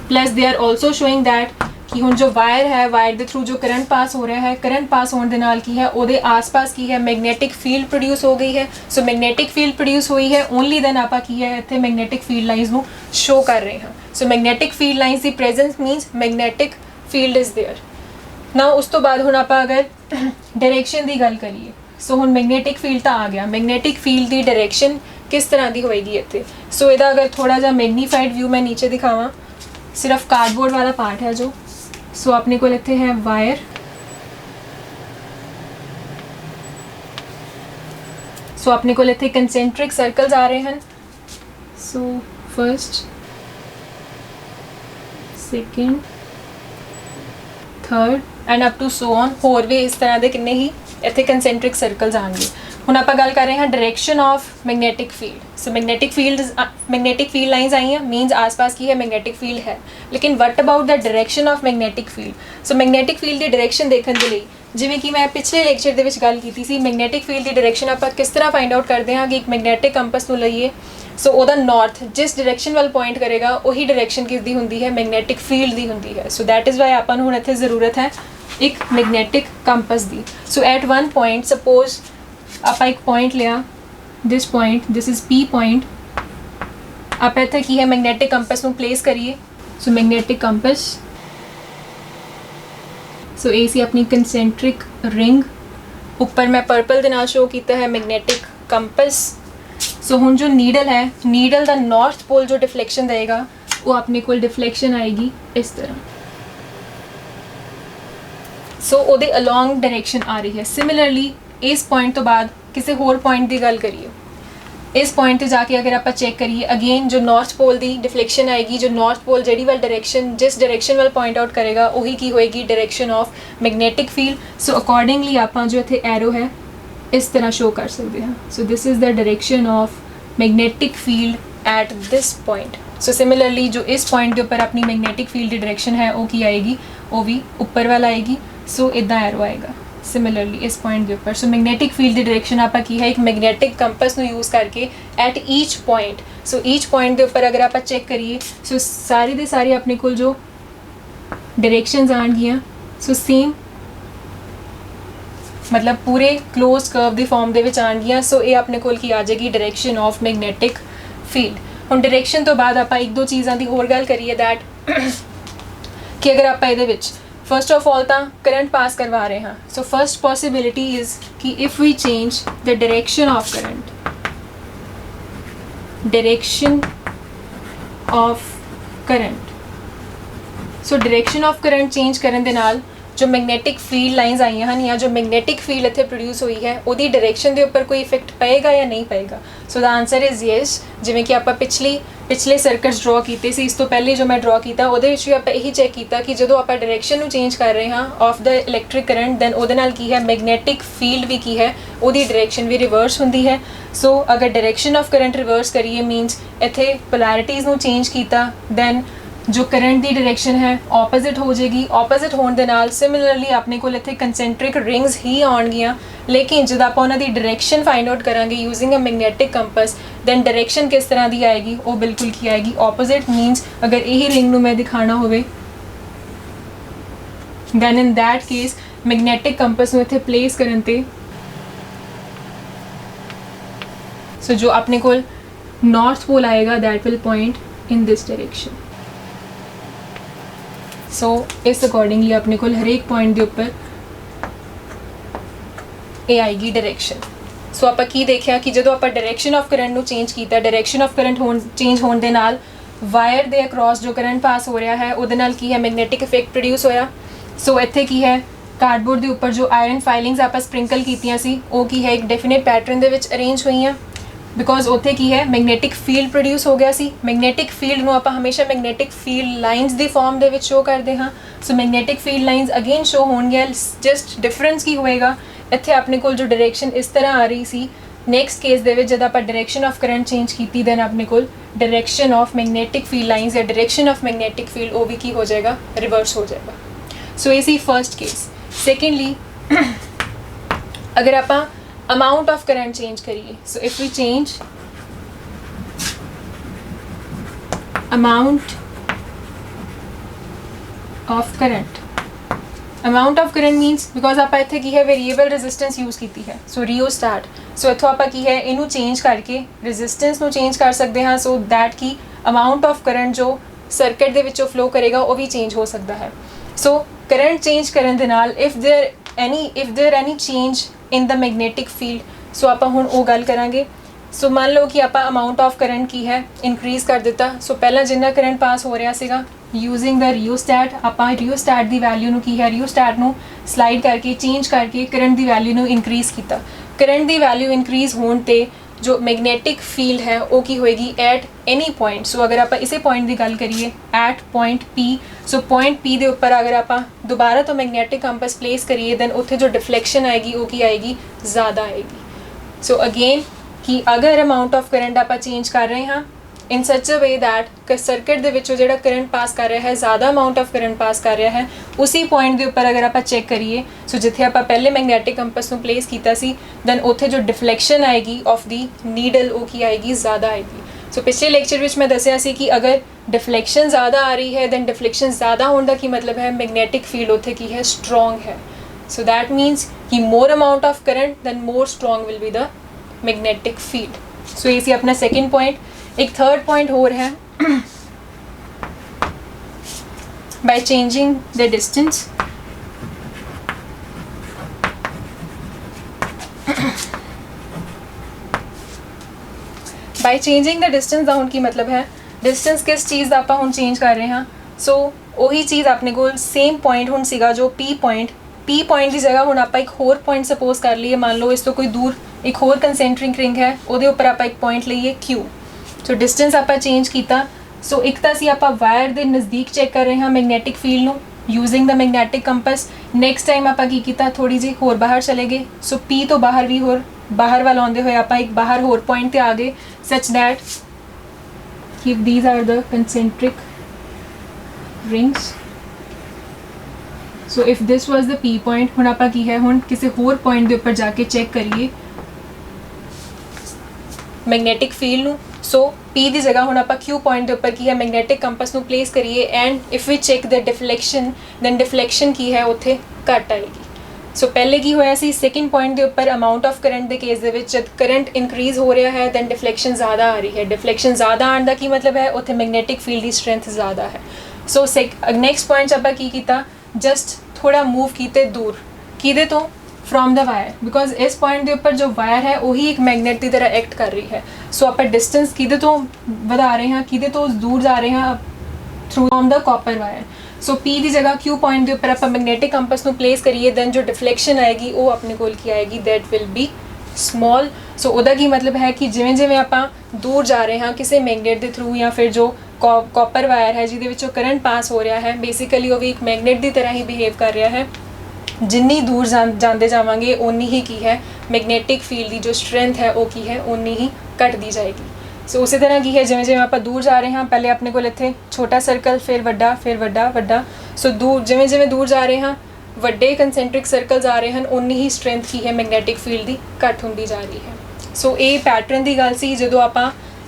Plus they are also showing that कि हुण जो वायर है, वायर के थ्रू जो करंट पास हो रहा है, करंट पास होने के नाल की है ਉਹਦੇ आस-पास की है मैगनेटिक फील्ड प्रोड्यूस हो गई है। सो मैगनेटिक फील्ड प्रोड्यूस हुई है ओनली देन ਆਪਾਂ ਕੀ ਹੈ ਇੱਥੇ मैगनेटिक फील्ड लाइंस ਨੂੰ शो कर रहे हैं। सो मैगनेटिक फील्ड लाइंस ਦੀ presence means magnetic field is there. ना उस तो बाद ਹੁਣ ਆਪਾਂ अगर डायरेक्शन ਦੀ ਗੱਲ ਕਰੀਏ, सो ਹੁਣ मैगनेटिक फील्ड ਤਾਂ ਆ ਗਿਆ, मैगनेटिक फील्ड ਦੀ डायरेक्शन किस तरह ਦੀ ਹੋਏਗੀ ਇੱਥੇ। सो ਇਹਦਾ अगर थोड़ा ਜਿਹਾ मैग्नीफाइड व्यू मैं नीचे दिखावां, सिर्फ कार्डबोर्ड वाला पार्ट है जो। सो अपने को इत्थे है वायर, सो अपने को इत्थे कंसेंट्रिक सर्कल्स आ रहे हैं। So first, second, third and up to so on, होर भी इस तरह के किन्ने ही इत्थे कंसेंट्रिक सर्कल्स आएंगे। ਹੁਣ ਆਪਾਂ ਗੱਲ ਕਰ ਰਹੇ ਹਾਂ direction of magnetic field. So magnetic field lines आई हैं, मीन्स आसपास की है मैगनेटिक फील्ड है, लेकिन what about the direction of magnetic field. So magnetic field की डायरेक्शन देखने के लिए जिवें कि मैं पिछले लेक्चर ਦੇ ਵਿੱਚ ਗੱਲ ਕੀਤੀ ਸੀ, मैगनेटिक फील्ड की डायरेक्शन ਆਪਾਂ किस तरह फाइंड आउट करते हैं कि एक मैगनेटिक कंपस ਨੂੰ ਲਈਏ। सो ਉਹਦਾ नॉर्थ जिस डायरेक्शन ਵੱਲ पॉइंट करेगा वही डायरेक्शन किसदी ਹੁੰਦੀ है, मैगनेटिक फील्ड ਦੀ ਹੁੰਦੀ है। सो दैट इज़ वाई ਆਪਾਂ ਨੂੰ ਹੁਣ ਇੱਥੇ ਜ਼ਰੂਰਤ ਹੈ एक मैगनेटिक कंपस ਦੀ। सो एट वन पॉइंट सपोज आप एक पॉइंट लिया, this point, this is P point, आप इत्थे की है मैगनेटिक कंपस में प्लेस करिए। सो मैगनेटिक कंपस, सो ए सी अपनी कंसेंट्रिक रिंग, ऊपर मैं पर्पल के नाल शो किया है मैगनेटिक कंपस। सो हुण जो नीडल है, नीडल का नॉर्थ पोल जो डिफ्लैक्शन देगा वो अपने को डिफ्लैक्शन आएगी इस तरह। सो ਉਹਦੇ अलॉन्ग डायरेक्शन आ रही है। सिमिलरली इस पॉइंट तो बाद किसी होर पॉइंट की गल करिए, इस पॉइंट पर जाके अगर आप चेक करिए अगेन जो नॉर्थ पोल की डिफ्लैक्शन आएगी, जो नॉर्थ पोल जी वाल डायरेक्शन जिस डायरेक्शन वाल पॉइंट आउट करेगा वही की होएगी direction of magnetic field. So accordingly आप जो इतने एरो है इस तरह शो कर सकते हैं। So this is the direction of magnetic field at this point. So similarly जो इस पॉइंट के उपर अपनी मैगनेटिक फील्ड की डायरेक्शन है वो की आएगी, वो भी ऊपर वाल आएगी। सो इदा एरो आएगा सिमिलरली इस पॉइंट के ऊपर। सो मैगनेटिक फील्ड की डायरेक्शन आप की है एक मैगनेटिक कंपस यूज़ करके at each point. So each point के ऊपर अगर आप चेक करिए, सो सारी दे सारी अपने को जो डायरेक्शंस आनगियां, सो सेम मतलब पूरे क्लोज कर्व की फॉर्म के विच आनगियां। सो ये अपने को की आ जाएगी डायरेक्शन ऑफ मैगनेटिक फील्ड। हुण डायरेक्शन तो बाद आप एक दो चीज़ों की होर गल करिए दैट कि अगर आप ये फर्स्ट ऑफ ऑल तो करंट पास करवा रहे हैं। सो फर्स्ट पॉसिबिलिटी इज़ कि if we change the direction of current, direction of current, so direction of current change करने दे नाल जो मैगनेटिक फील्ड लाइन्स आई हैं या जो मैगनेटिक फील्ड इत्थे प्रोड्यूस हुई है उसकी डायरेक्शन के उपर कोई इफेक्ट पेगा या नहीं पेगा। So the answer is yes. जिवें कि आप पिछले सर्किट्स ड्रॉ किए सी, इस तो पहले जो मैं ड्रॉ किया वो भी आप यही चेक किया कि जो आप डायरेक्शन में चेंज कर रहे हैं of the electric current then वो की है मैगनेटिक फील्ड भी की है वो डायरेक्शन भी रिवर्स होंगी है। सो अगर डायरेक्शन ऑफ करंट रिवर्स करिए मीनस इत्थे पोलैरिटीज़ में चेंज किया दैन जो करंट की डायरेक्शन है ऑपोजिट हो जाएगी। ऑपोजिट होने के नाल सिमिलरली अपने को इत्थे कंसेंट्रिक रिंग्स ही आउणगियां, लेकिन जब आप उन्हां दी डायरेक्शन फाइंड आउट करांगे using a magnetic compass then direction किस तरह की आएगी, वो बिल्कुल की आएगी ऑपोजिट। मीनस अगर यही रिंग नूं मैं दिखाना होवे then in that case magnetic compass नूं इत्थे प्लेस करन ते सो जो अपने को नॉर्थ पोल आएगा that will point in this direction. So इस अकॉर्डिंगली अपने को हर एक पॉइंट के उपर ये आएगी डायरेक्शन। सो आप की देखा कि जो आप डायरेक्शन ऑफ करंट नूं चेंज किया, डायरेक्शन ऑफ करंट चेंज होने के नाल वायर के अक्रॉस जो करंट पास हो रहा है वो की है मैगनेटिक इफेक्ट प्रोड्यूस होया। सो इत्थे की है कार्डबोर्ड के उपर जो आयरन फाइलिंग्स आप स्प्रिंकल कीतियां सी वो की है एक डेफिनेट पैटर्न दे विच अरेंज हुई हैं। ਬਿਕੋਜ਼ ਉੱਥੇ ਕੀ ਹੈ ਮੈਗਨੈਟਿਕ ਫੀਲਡ ਪ੍ਰੋਡਿਊਸ ਹੋ ਗਿਆ ਸੀ। ਮੈਗਨੈਟਿਕ ਫੀਲਡ ਨੂੰ ਆਪਾਂ ਹਮੇਸ਼ਾ ਮੈਗਨੈਟਿਕ ਫੀਲਡ ਲਾਈਨਸ ਦੀ ਫਾਰਮ ਦੇ ਵਿੱਚ ਸ਼ੋ ਕਰਦੇ ਹਾਂ। So magnetic field lines again show ਹੋਣਗੀਆਂ। ਜਸਟ ਡਿਫਰੈਂਸ ਕੀ ਹੋਏਗਾ, ਇੱਥੇ ਆਪਣੇ ਕੋਲ ਜੋ ਡਾਇਰੈਕਸ਼ਨ ਇਸ ਤਰ੍ਹਾਂ ਆ ਰਹੀ ਸੀ, ਨੈਕਸਟ ਕੇਸ ਦੇ ਵਿੱਚ ਜਦ ਆਪਾਂ ਡਾਇਰੈਕਸ਼ਨ ਆਫ ਕਰੰਟ ਚੇਂਜ ਕੀਤੀ ਦੈਨ ਆਪਣੇ ਕੋਲ direction of magnetic field lines ਜਾਂ ਡਾਇਰੈਕਸ਼ਨ ਆਫ ਮੈਗਨੈਟਿਕ ਫੀਲਡ ਉਹ ਵੀ ਕੀ ਹੋ ਜਾਏਗਾ, ਰਿਵਰਸ ਹੋ ਜਾਏਗਾ। ਸੋ ਇਹ ਸੀ ਫਰਸਟ ਕੇਸ। ਸੈकेंडली अगर आप अमाउंट ऑफ करंट चेंज करिए, so if we change amount of current, amount of current means because आप इत्थे की है वेरीएबल रेजिस्टेंस यूज़ की है, सो रियोस्टैट। सो इत्थों आप की है इनू चेंज करके रेजिस्टेंस नू चेंज कर सकते हैं, सो दैट की अमाउंट ऑफ करंट जो सर्किट दे विचों फ्लो करेगा वो भी चेंज हो सकता है। सो करंट चेंज करन दे नाल if there any change in the magnetic field, so आप हुण वो गल करांगे। सो मान लो कि आप अमाउंट ऑफ करंट की है इनक्रीज़ कर दिता। सो पहला जिन्ना करंट पास हो रहा सीगा यूजिंग द रियोस्टैट, आप रियोस्टैट की वैल्यू नू की है रियोस्टैट नू स्लाइड करके चेंज करके करंट की वैल्यू नू इनक्रीज़ किया। करंट की वैल्यू इनक्रीज़ होने ते जो मैगनैटिक फील्ड है वो की होएगी एट एनी पॉइंट। सो अगर आप इसे पॉइंट की गल करिए at point P, so point P के उपर अगर आप दोबारा तो मैगनैटिक कंपस प्लेस करिए दैन उत्थे जो डिफ्लैक्शन आएगी वो की आएगी, ज़्यादा आएगी। सो अगेन कि अगर अमाउंट ऑफ करंट आप चेंज कर रहे हैं इन सच अ वे दैट सर्किट दे विचों जिहड़ा करंट पास कर रहा है ज़्यादा अमाउंट ऑफ करंट पास कर रहा है, उसी पॉइंट के उपर अगर आप चैक करिए, सो जिथे आप पहले मैगनैटिक कंपस में प्लेस किया सी दैन उत्थे जो डिफ्लैक्शन आएगी ऑफ दी नीडल वो की आएगी, ज़्यादा आएगी। सो पिछले लेक्चर में मैं दसिया सी कि अगर डिफ्लैक्शन ज़्यादा आ रही है दैन डिफ्लैक्शन ज़्यादा होने का की मतलब है मैगनैटिक फील्ड उत्थे की है स्ट्रॉन्ग है। सो दैट मीनस कि more amount of current then more strong will be the magnetic field. So ये सी अपना सेकेंड पॉइंट। एक थर्ड पॉइंट और है by changing the distance, by changing the distance का हुण की मतलब है डिस्टेंस किस चीज़ का आप हुण चेंज कर रहे हैं। सो वही चीज़ अपने को सेम पॉइंट हुण सीगा जो पी पॉइंट की जगह हुण आप एक होर पॉइंट सपोज कर लीए, मान लो इस तो कोई दूर एक होर कंसेंट्रिक रिंग है उहदे उपर आप एक पॉइंट लीए क्यू। सो डिस्टेंस आप चेंज किया। सो एक तो असीं आपां वायर के नज़दीक चैक कर रहे हैं मैगनैटिक फील्ड नू using the magnetic compass. Next time आप की किया थोड़ी जी होर बाहर चले गए, सो पी तो बाहर भी होर बाहर वाल आउंदे होए आप एक बाहर होर पॉइंट ते आ गए सच दैट कि these are the concentric rings. So if this was the P point, हुण आप की है हुण किसी होर पॉइंट के उपर जाके चैक करिए मैगनैटिक फील्ड नू। सो पी की जगह हुण आप क्यू पॉइंट के उपर की है मैगनैटिक कंपस नू प्लेस करिए and if we check the deflection then deflection की है उत्थे घट आएगी। सो पहले की होया सी सेकेंड पॉइंट के उपर अमाउंट ऑफ करंट के केस दे विच जब करंट इनक्रीज़ हो रहा है दैन डिफ्लैक्शन ज़्यादा आ रही है। डिफ्लैक्शन ज़्यादा आने का की मतलब है उत्थे मैगनैटिक फील्ड की स्ट्रेंथ ज़्यादा है। सो नैक्सट पॉइंट आप की कीता जस्ट थोड़ा मूव कीते दूर किदे तो फ्रॉम द वायर, बिकॉज इस पॉइंट के उपर जो वायर है वही एक मैगनेट की तरह एक्ट कर रही है। सो आप डिस्टेंस किदे तो बढ़ा रहे हैं किदे तो दूर जा रहे हैं through on the copper wire. So P की जगह क्यू पॉइंट के उपर आप मैगनैटिक कंपस में प्लेस करिए दैन जो डिफ्लैक्शन आएगी वो अपने कोल की आएगी दैट विल बी स्मॉल। सो उहदा की मतलब है कि जिवें जिवें आप दूर जा रहे हैं किसी मैगनेट के थ्रू या फिर जो कॉपर वायर है जिहदे विचों करंट पास हो रहा है बेसिकली वो भी एक मैगनेट की तरह ही बिहेव कर रहा है। जिन्नी दूर जाते जावांगे उन्नी ही की है मैगनैटिक फील्ड की जो स्ट्रेंथ है वो की है उन्नी ही घटती जाएगी। सो उसी तरह की है जिवें जिवें आप दूर जा रहे हैं पहले अपने को इत्थे छोटा सर्कल फिर वड्डा वड्डा। सो दूर जिवें जिवें दूर जा रहे हैं वड्डे कंसेंट्रिक सर्कल्स आ रहे हैं उन्नी ही स्ट्रेंथ की है मैगनैटिक फील्ड की घट होंदी जा रही है। सो ये पैटर्न की गल सी जदों आप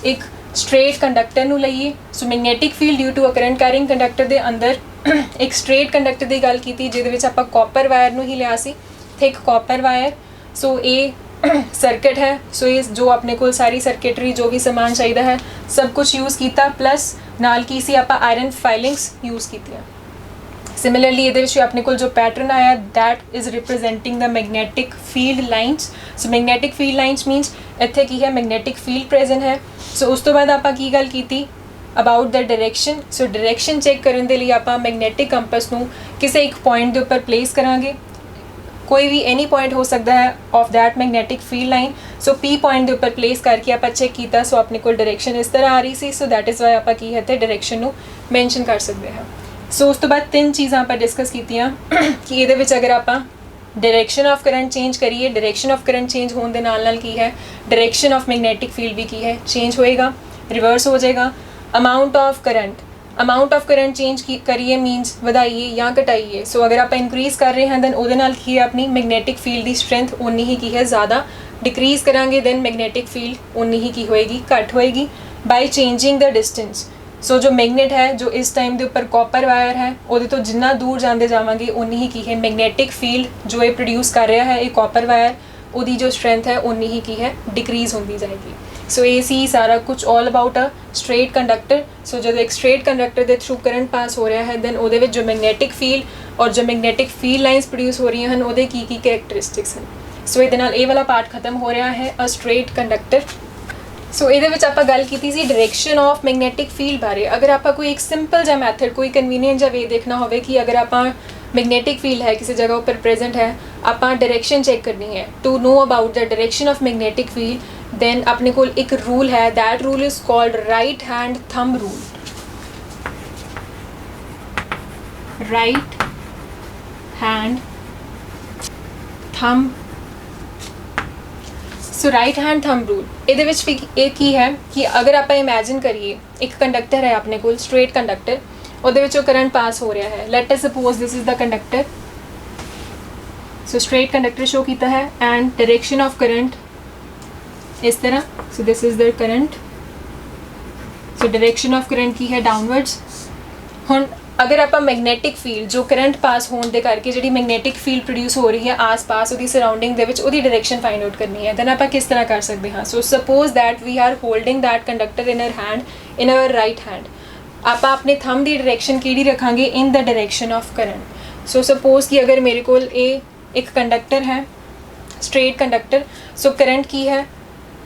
एक स्ट्रेट कंडक्टर नूं लईए। So magnetic field due to a current carrying conductor के अंदर एक स्ट्रेट कंडक्टर की गल की जिहदे विच आपां कॉपर वायर नूं ही लिया सी थिक कॉपर वायर। सो ये सर्किट है। सो ये जो अपने को सारी सर्किटरी जो भी समान चाहिए है सब कुछ यूज़ किया प्लस नाल की सी आपां आयरन फाइलिंग्स यूज़ कीतियां। सिमिलरली ये अपने को जो पैटर्न आया that is representing the magnetic field lines. So magnetic field lines मीनस इत्थे की है मैगनैटिक फील्ड प्रेजेंट है। सो उस तो बाद आपां की गल कीती about the direction. So direction check करने के लिए आप मैगनैटिक कंपस नूं किसी एक पॉइंट के उपर प्लेस करांगे कोई भी एनी पॉइंट हो सकता है of that magnetic field line. So P point के उपर प्लेस करके आप चेक किया, सो अपने को डायरैक्शन इस तरह आ रही सी, सो दैट इज़ वाई आप की है डायरैक्शन ਨੂੰ मैंशन कर सकते हैं। सो उस तो बाद 3 चीज़ां आप डिस्कस कीतियां कि ये अगर आप डायरैक्शन ऑफ करंट चेंज करिए, डायरैक्शन ऑफ करंट चेंज होने के नाल की है डायरैक्शन ऑफ मैगनेटिक फील्ड भी की है चेंज होएगा, रिवर्स हो जाएगा। अमाउंट ऑफ करंट चेंज करिए मीनस वधाइए या घटाइए। सो अगर आप इंक्रीज़ कर रहे हैं दैन उहदे नाल की है अपनी मैगनेटिक फील्ड की स्ट्रेंथ उन्नी ही की है ज़्यादा, डिक्रीज़ करांगे दैन मैगनेटिक फील्ड उन्नी ही की होएगी घट होएगी। बाय चेंजिंग द डिस्टेंस, सो जो मैगनेट है जो इस टाइम के उपर कॉपर वायर है वो तो जिन्ना दूर जाते जावांगे उन्नी ही की है मैगनेटिक फील्ड जो ये प्रोड्यूस कर रहा है ये कॉपर वायर, उसकी जो स्ट्रेंथ है उन्नी ही की है डिक्रीज़ होती जाएगी। सो ये सी सारा कुछ all about a straight conductor. So जो एक स्ट्रेट कंडक्टर के थ्रू करंट पास हो रहा है दैन वो जो मैगनेटिक फील्ड और जो मैगनेटिक फील्ड लाइन्स प्रोड्यूस हो रही हैं वो की कैरेक्टरिस्टिक्स हैं। सो ये वाला पार्ट खत्म हो रहा है अ स्ट्रेट कंडक्टर। सो ये आप गल की थी डायरैक्शन ऑफ मैगनेटिक फील्ड बारे। अगर आप कोई एक सिंपल जा मैथड कोई कन्वीनियंट जा वे देखना हो कि अगर आप मैगनेटिक फील्ड है किसी जगह पर प्रेजेंट है, आप डायरैक्शन चेक करनी है to know about the direction of magnetic field, then अपने को एक रूल है that rule is called right hand thumb rule. Right hand thumb, so right hand thumb rule ये की है कि अगर आप इमेजिन करिए एक कंडक्टर है अपने को स्ट्रेट कंडक्टर, वो करंट पास हो रहा है। Let us suppose this is the conductor. So straight conductor show किया है एंड डायरेक्शन ऑफ करंट इस तरह। So this is the current, so direction of current की है डाउनवर्ड्स। हुण अगर आप मैगनेटिक फील्ड जो करंट पास होने के करके जी मैगनेटिक फील्ड प्रोड्यूस हो रही है आस पास उसकी सराउंडिंग के डायरेक्शन फाइंड आउट करनी है, दैन आप किस तरह कर सकते हैं। So suppose that we are holding that conductor in our hand, in our right hand. आप अपने थंब की डायरेक्शन कि रखांगे in the direction of current. So suppose कि अगर मेरे को एक कंडक्टर है स्ट्रेट कंडक्टर, सो करंट की है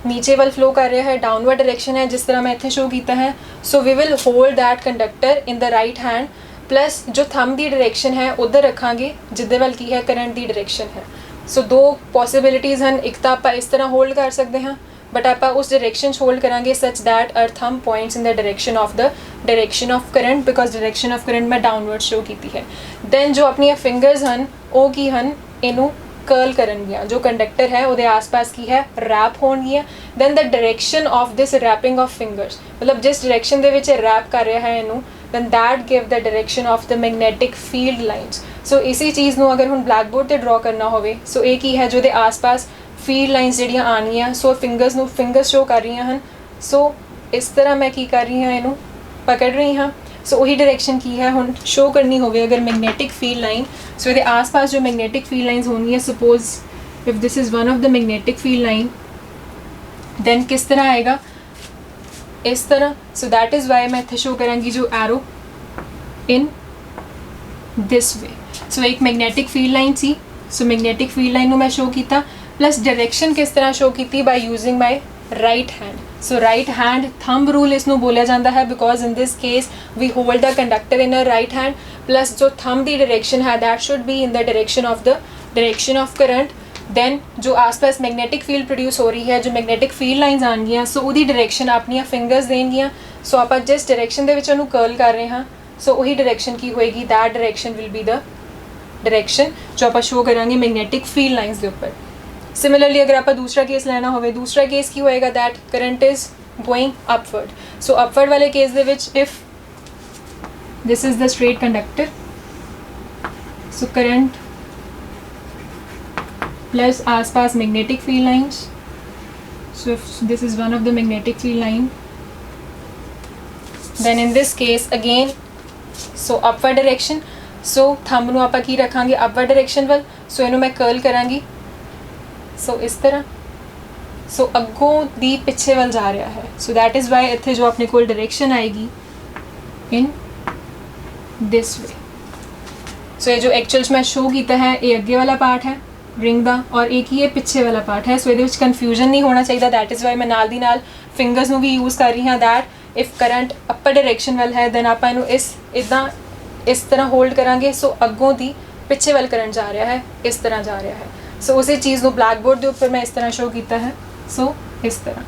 नीचे वाल फ्लो कर रहा है, डाउनवर्ड डायरेक्शन है जिस तरह मैं इत्थे शो किया है। So we will hold that conductor in the right hand, plus जो थंब की डायरेक्शन है उधर रखांगे जिदे वाल की है करंट की डायरेक्शन है। सो 2 पॉसिबिलिटीज़ हैं, एक तो आप इस तरह होल्ड कर सकते हैं बट आप उस डायरेक्शन होल्ड करांगे such that our thumb points in the direction of current, because direction of current मैं डाउनवर्ड शो की है। दैन जो अपनी फिंगर्स हैं वो की हैं इनू कर्ल करनगियां, जो कंडक्टर है वो आस पास की है रैप होणगियां। Then the direction of this wrapping of fingers, मतलब जिस डायरेक्शन दे विच रैप कर रहा है इनू, then that give the direction of the magnetic field lines. So इसी चीज़ को अगर हम ब्लैक बोर्ड पर ड्रॉ करना हो, सो एक ही है जो आस पास फील्ड लाइन्स जड़ियाँ आनियाँ, सो फिंगर्स शो कर रही हैं। सो इस तरह मैं की कर रही हाँ इनू पकड़ रही हाँ। सो वही डायरेक्शन की है हम शो करनी हो अगर मैगनेटिक फील्ड लाइन। सो ये आस पास जो मैगनेटिक फील्ड लाइन्स होंगी है, suppose if this is one of the magnetic field line, then किस तरह आएगा इस तरह। सो दैट इज़ वाई मैं इतने शो करांगी जो arrow in this way. So एक मैगनेटिक फील्ड लाइन सी, सो मैगनेटिक फील्ड लाइन मैं शो किया, प्लस डायरेक्शन किस तरह शो की by using my right hand. So right hand thumb rule इसनों बोलिया जाता है because in this case we hold the conductor in a right hand, plus जो थंब की डायरेक्शन है that should be in the direction of current. Then जो आस पास मैगनेटिक फील्ड प्रोड्यूस हो रही है, जो मैगनेटिक फील्ड लाइन्स आनगियां, सो उसकी डायरेक्शन अपनी फिंगर्स देनगियां। सो आप जिस डायरेक्शन के विच कर्ल कर रहे हैं, सो वही डायरेक्शन की होएगी, that direction will be the direction जो आप शो करांगे मैगनेटिक फील्ड लाइन्स के उपर। सिमिलरली अगर आप दूसरा केस लेना हो, दूसरा केस की होएगा that current is going upward. So upward वाले केस दे विच if this is the straight conductor, so current plus आस पास magnetic field lines, so if this is one of the magnetic field line, then in this case again so upward direction। so thumb नूं आपां की रखांगे upward direction वाल, so इनू मैं curl करांगी सो इस तरह। सो अगों दी पिछे वाल जा रहा है, सो दैट इज़ वाई इत्थे जो अपने कोल डायरेक्शन आएगी इन दिस वे। सो ये जो एक्चुअल मैं शो किया है ये अगे वाला पार्ट है रिंग दा, और एक ही ये पिछे वाला पार्ट है। सो ये कन्फ्यूजन नहीं होना चाहिए, दैट इज़ वाई मैं नाल दी नाल फिंगर्स नूं भी यूज़ कर रही हाँ that if current upper direction वाल है दैन आप इस तरह होल्ड करांगे। सो अगों दी ਪਿੱਛੇ ਵੱਲ ਕਰੰਟ ਜਾ ਰਿਹਾ ਹੈ, ਇਸ ਤਰ੍ਹਾਂ ਜਾ ਰਿਹਾ ਹੈ। ਸੋ ਉਸੇ ਚੀਜ਼ ਨੂੰ ਬਲੈਕ ਬੋਰਡ ਦੇ ਉੱਪਰ ਮੈਂ ਇਸ ਤਰ੍ਹਾਂ ਸ਼ੋ ਕੀਤਾ ਹੈ। ਸੋ ਇਸ ਤਰ੍ਹਾਂ।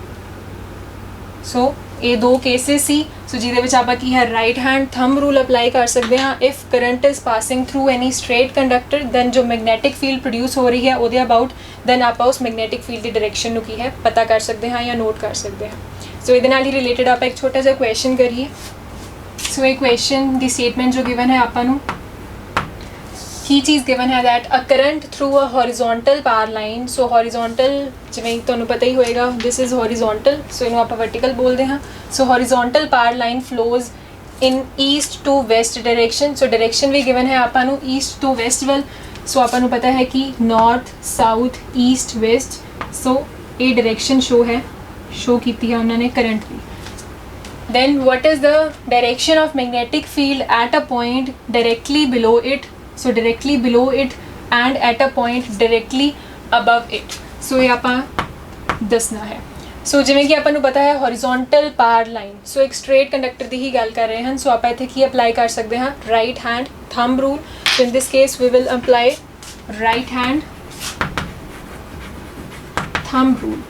ਸੋ ਇਹ ਦੋ ਕੇਸਿਸ ਸੀ। ਸੋ ਜਿਹਦੇ ਵਿੱਚ ਆਪਾਂ ਕੀ ਹੈ right hand thumb rule apply ਕਰ ਸਕਦੇ ਹਾਂ। If current is passing through any straight conductor then ਜੋ ਮੈਗਨੈਟਿਕ ਫੀਲਡ ਪ੍ਰੋਡਿਊਸ ਹੋ ਰਹੀ ਹੈ ਉਹਦੇ ਅਬਾਊਟ, ਦੈਨ ਆਪਾਂ ਉਸ ਮੈਗਨੈਟਿਕ ਫੀਲਡ ਦੀ ਡਾਇਰੈਕਸ਼ਨ ਨੂੰ ਕੀ ਹੈ ਪਤਾ ਕਰ ਸਕਦੇ ਹਾਂ ਜਾਂ ਨੋਟ ਕਰ ਸਕਦੇ ਹਾਂ। ਸੋ ਇਹਦੇ ਨਾਲ ਹੀ ਰਿਲੇਟਡ ਆਪਾਂ ਇੱਕ ਛੋਟਾ ਜਿਹਾ ਕੁਐਸਚਨ ਕਰੀਏ। ਸੋ ਇਹ ਕੁਐਸਚਨ ਦੀ ਸਟੇਟਮੈਂਟ ਜੋ ਗਿਵਨ ਹੈ ਆਪਾਂ ਨੂੰ ਕੀ ਚੀਜ਼ ਗਿਵਨ ਹੈ that a current through a horizontal power line, so horizontal ਜਿਵੇਂ ਤੁਹਾਨੂੰ ਪਤਾ ਹੀ ਹੋਏਗਾ this is horizontal, so ਇਹਨੂੰ ਆਪਾਂ vertical ਬੋਲਦੇ ਹਾਂ। so horizontal power line flows in east to west direction, so direction we given ਹੈ ਆਪਾਂ ਨੂੰ east to west ਵੱਲ। so ਆਪਾਂ ਨੂੰ ਪਤਾ ਹੈ ਕਿ north south east west, so ਇਹ direction show ਕੀਤੀ ਹੈ ਉਹਨਾਂ ਨੇ current the. then what is the direction of magnetic field at a point directly below it, so directly below it and at a point directly above it, so ਇਹ ਆਪਾਂ ਦੱਸਣਾ ਹੈ। ਸੋ ਜਿਵੇਂ ਕਿ ਆਪਾਂ ਨੂੰ ਪਤਾ ਹੈ horizontal power line, ਸੋ ਇੱਕ straight conductor ਦੀ ਹੀ ਗੱਲ ਕਰ ਰਹੇ ਹਨ। ਸੋ ਆਪਾਂ ਇੱਥੇ ਕੀ ਅਪਲਾਈ ਕਰ ਸਕਦੇ ਹਾਂ right hand thumb rule, so in this case we will apply right hand thumb rule।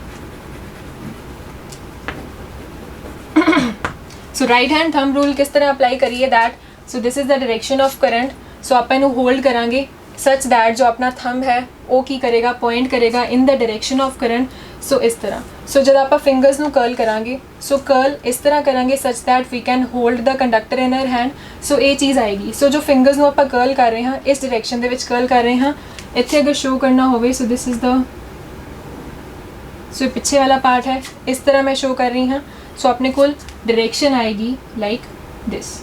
so right hand thumb rule ਕਿਸ ਤਰ੍ਹਾਂ ਅਪਲਾਈ ਕਰੀਏ that, so this is the direction of current, ਸੋ ਆਪਾਂ ਇਹਨੂੰ ਹੋਲਡ ਕਰਾਂਗੇ such that ਜੋ ਆਪਣਾ thumb ਹੈ ਉਹ ਕੀ ਕਰੇਗਾ ਪੁਆਇੰਟ ਕਰੇਗਾ ਇਨ ਦ ਡਾਇਰੈਕਸ਼ਨ ਆਫ ਕਰੰਟ। ਸੋ ਇਸ ਤਰ੍ਹਾਂ। ਸੋ ਜਦ ਆਪਾਂ ਫਿੰਗਰਸ ਨੂੰ ਕਰਲ ਕਰਾਂਗੇ, ਸੋ ਕਰਲ ਇਸ ਤਰ੍ਹਾਂ ਕਰਾਂਗੇ such that we can hold the conductor in our hand, so ਇਹ ਚੀਜ਼ ਆਏਗੀ। ਸੋ ਜੋ ਫਿੰਗਰਸ ਨੂੰ ਆਪਾਂ ਕਰਲ ਕਰ ਰਹੇ ਹਾਂ ਇਸ ਡਾਇਰੈਕਸ਼ਨ ਦੇ ਵਿੱਚ ਕਰਲ ਕਰ ਰਹੇ ਹਾਂ। ਇੱਥੇ ਅਗਰ ਸ਼ੋ ਕਰਨਾ ਹੋਵੇ ਸੋ ਦਿਸ ਇਜ਼ ਦ, ਸੋ ਪਿੱਛੇ ਵਾਲਾ ਪਾਰਟ ਹੈ, ਇਸ ਤਰ੍ਹਾਂ ਮੈਂ ਸ਼ੋ ਕਰ ਰਹੀ ਹਾਂ। ਸੋ ਆਪਣੇ ਕੋਲ ਡਾਇਰੈਕਸ਼ਨ ਆਏਗੀ ਲਾਈਕ ਦਿਸ।